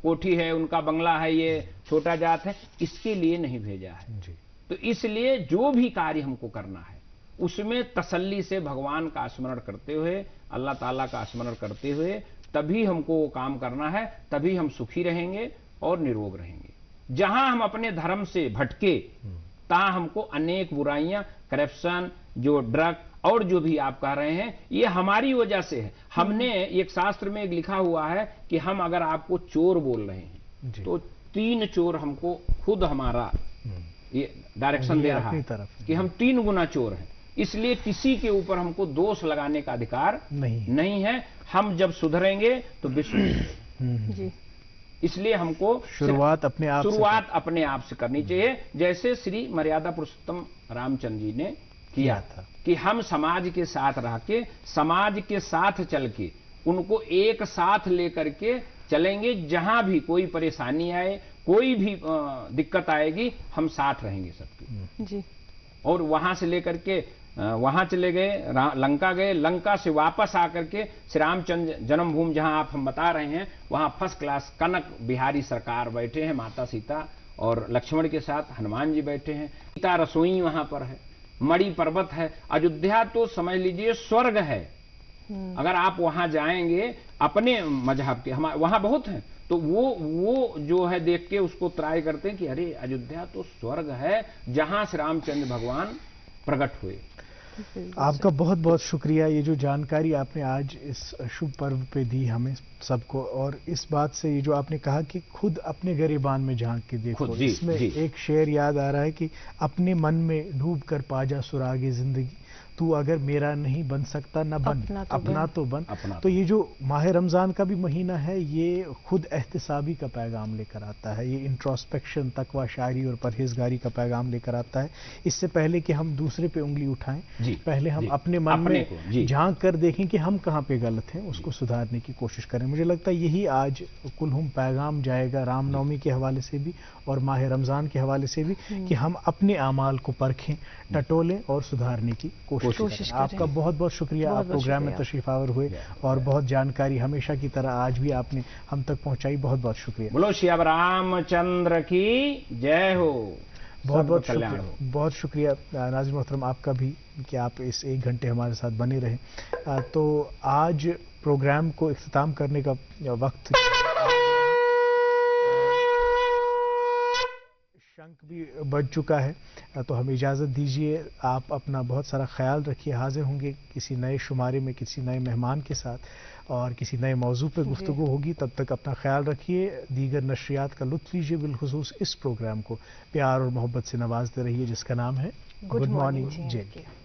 कोठी है, उनका बंगला है, ये छोटा जात है, इसके लिए नहीं भेजा है जी। तो इसलिए जो भी कार्य हमको करना है उसमें तसल्ली से भगवान का स्मरण करते हुए, अल्लाह ताला का स्मरण करते हुए तभी हमको वो काम करना है, तभी हम सुखी रहेंगे और निरोग रहेंगे। जहां हम अपने धर्म से भटके तहां हमको अनेक बुराइयां, करप्शन, जो ड्रग और जो भी आप कह रहे हैं, ये हमारी वजह से है। हमने एक शास्त्र में एक लिखा हुआ है कि हम अगर आपको चोर बोल रहे हैं तो 3 चोर हमको खुद हमारा ये डायरेक्शन दे रहा है कि हम 3 गुना चोर हैं। इसलिए किसी के ऊपर हमको दोष लगाने का अधिकार नहीं है। हम जब सुधरेंगे तो विश्व जी। इसलिए हमको शुरुआत अपने आप से करनी चाहिए, जैसे श्री मर्यादा पुरुषोत्तम रामचंद्र जी ने किया था कि हम समाज के साथ रह के, समाज के साथ चल के, उनको एक साथ लेकर के चलेंगे। जहां भी कोई परेशानी आए, कोई भी दिक्कत आएगी, हम साथ रहेंगे सबके जी। और वहां से लेकर के वहां चले गए, लंका गए, लंका से वापस आकर के श्री रामचंद्र जन्मभूमि जहां आप हम बता रहे हैं, वहां फर्स्ट क्लास कनक बिहारी सरकार बैठे हैं, माता सीता और लक्ष्मण के साथ हनुमान जी बैठे हैं। सीता रसोई वहां पर है, मणि पर्वत है। अयोध्या तो समझ लीजिए स्वर्ग है। अगर आप वहां जाएंगे अपने मजहब के, हमारे वहां बहुत हैं, तो वो जो है देख के उसको त्राय करते हैं कि अरे अयोध्या तो स्वर्ग है जहां श्री रामचंद्र भगवान प्रकट हुए। आपका बहुत बहुत शुक्रिया, ये जो जानकारी आपने आज इस शुभ पर्व पे दी हमें सबको, और इस बात से ये जो आपने कहा कि खुद अपने गिरेबान में झांक के देखो, इसमें एक शेर याद आ रहा है कि अपने मन में डूब कर पाजा सुरागे जिंदगी। तू अगर मेरा नहीं बन सकता ना बन, अपना तो बन। तो ये जो माह रमज़ान का भी महीना है, ये खुद एहतिसाबी का पैगाम लेकर आता है, ये इंट्रोस्पेक्शन, तकवा, शायरी और परहेजगारी का पैगाम लेकर आता है। इससे पहले कि हम दूसरे पे उंगली उठाएं, पहले हम अपने मन में झांक कर देखें कि हम कहाँ पे गलत हैं, उसको सुधारने की कोशिश करें। मुझे लगता है यही आज कुल्हुम पैगाम जाएगा रामनवमी के हवाले से भी और माह रमज़ान के हवाले से भी, कि हम अपने आमाल को परखें, टटोलें और सुधारने की कोशिश करें। आपका बहुत बहुत शुक्रिया, आप प्रोग्राम में तशरीफ आवर हुए और बहुत जानकारी हमेशा की तरह आज भी आपने हम तक पहुंचाई। बहुत बहुत शुक्रिया। बोलो श्री रामचंद्र की जय हो। बहुत बहुत शुक्रिया, बहुत शुक्रिया नाज़रीन मोहतरम आपका भी कि आप इस 1 घंटे हमारे साथ बने रहें। तो आज प्रोग्राम को इख्तिताम करने का वक्त, शंख भी बज चुका है, तो हमें इजाज़त दीजिए। आप अपना बहुत सारा ख्याल रखिए। हाजिर होंगे किसी नए शुमारे में किसी नए मेहमान के साथ और किसी नए मौजू पर गुफ्तगू होगी। तब तक अपना ख्याल रखिए। दीगर नशरियात का लुत्फ़ लीजिए। बिलखुसूस इस प्रोग्राम को प्यार और मोहब्बत से नवाजते रहिए जिसका नाम है गुड मॉर्निंग जे एंड के।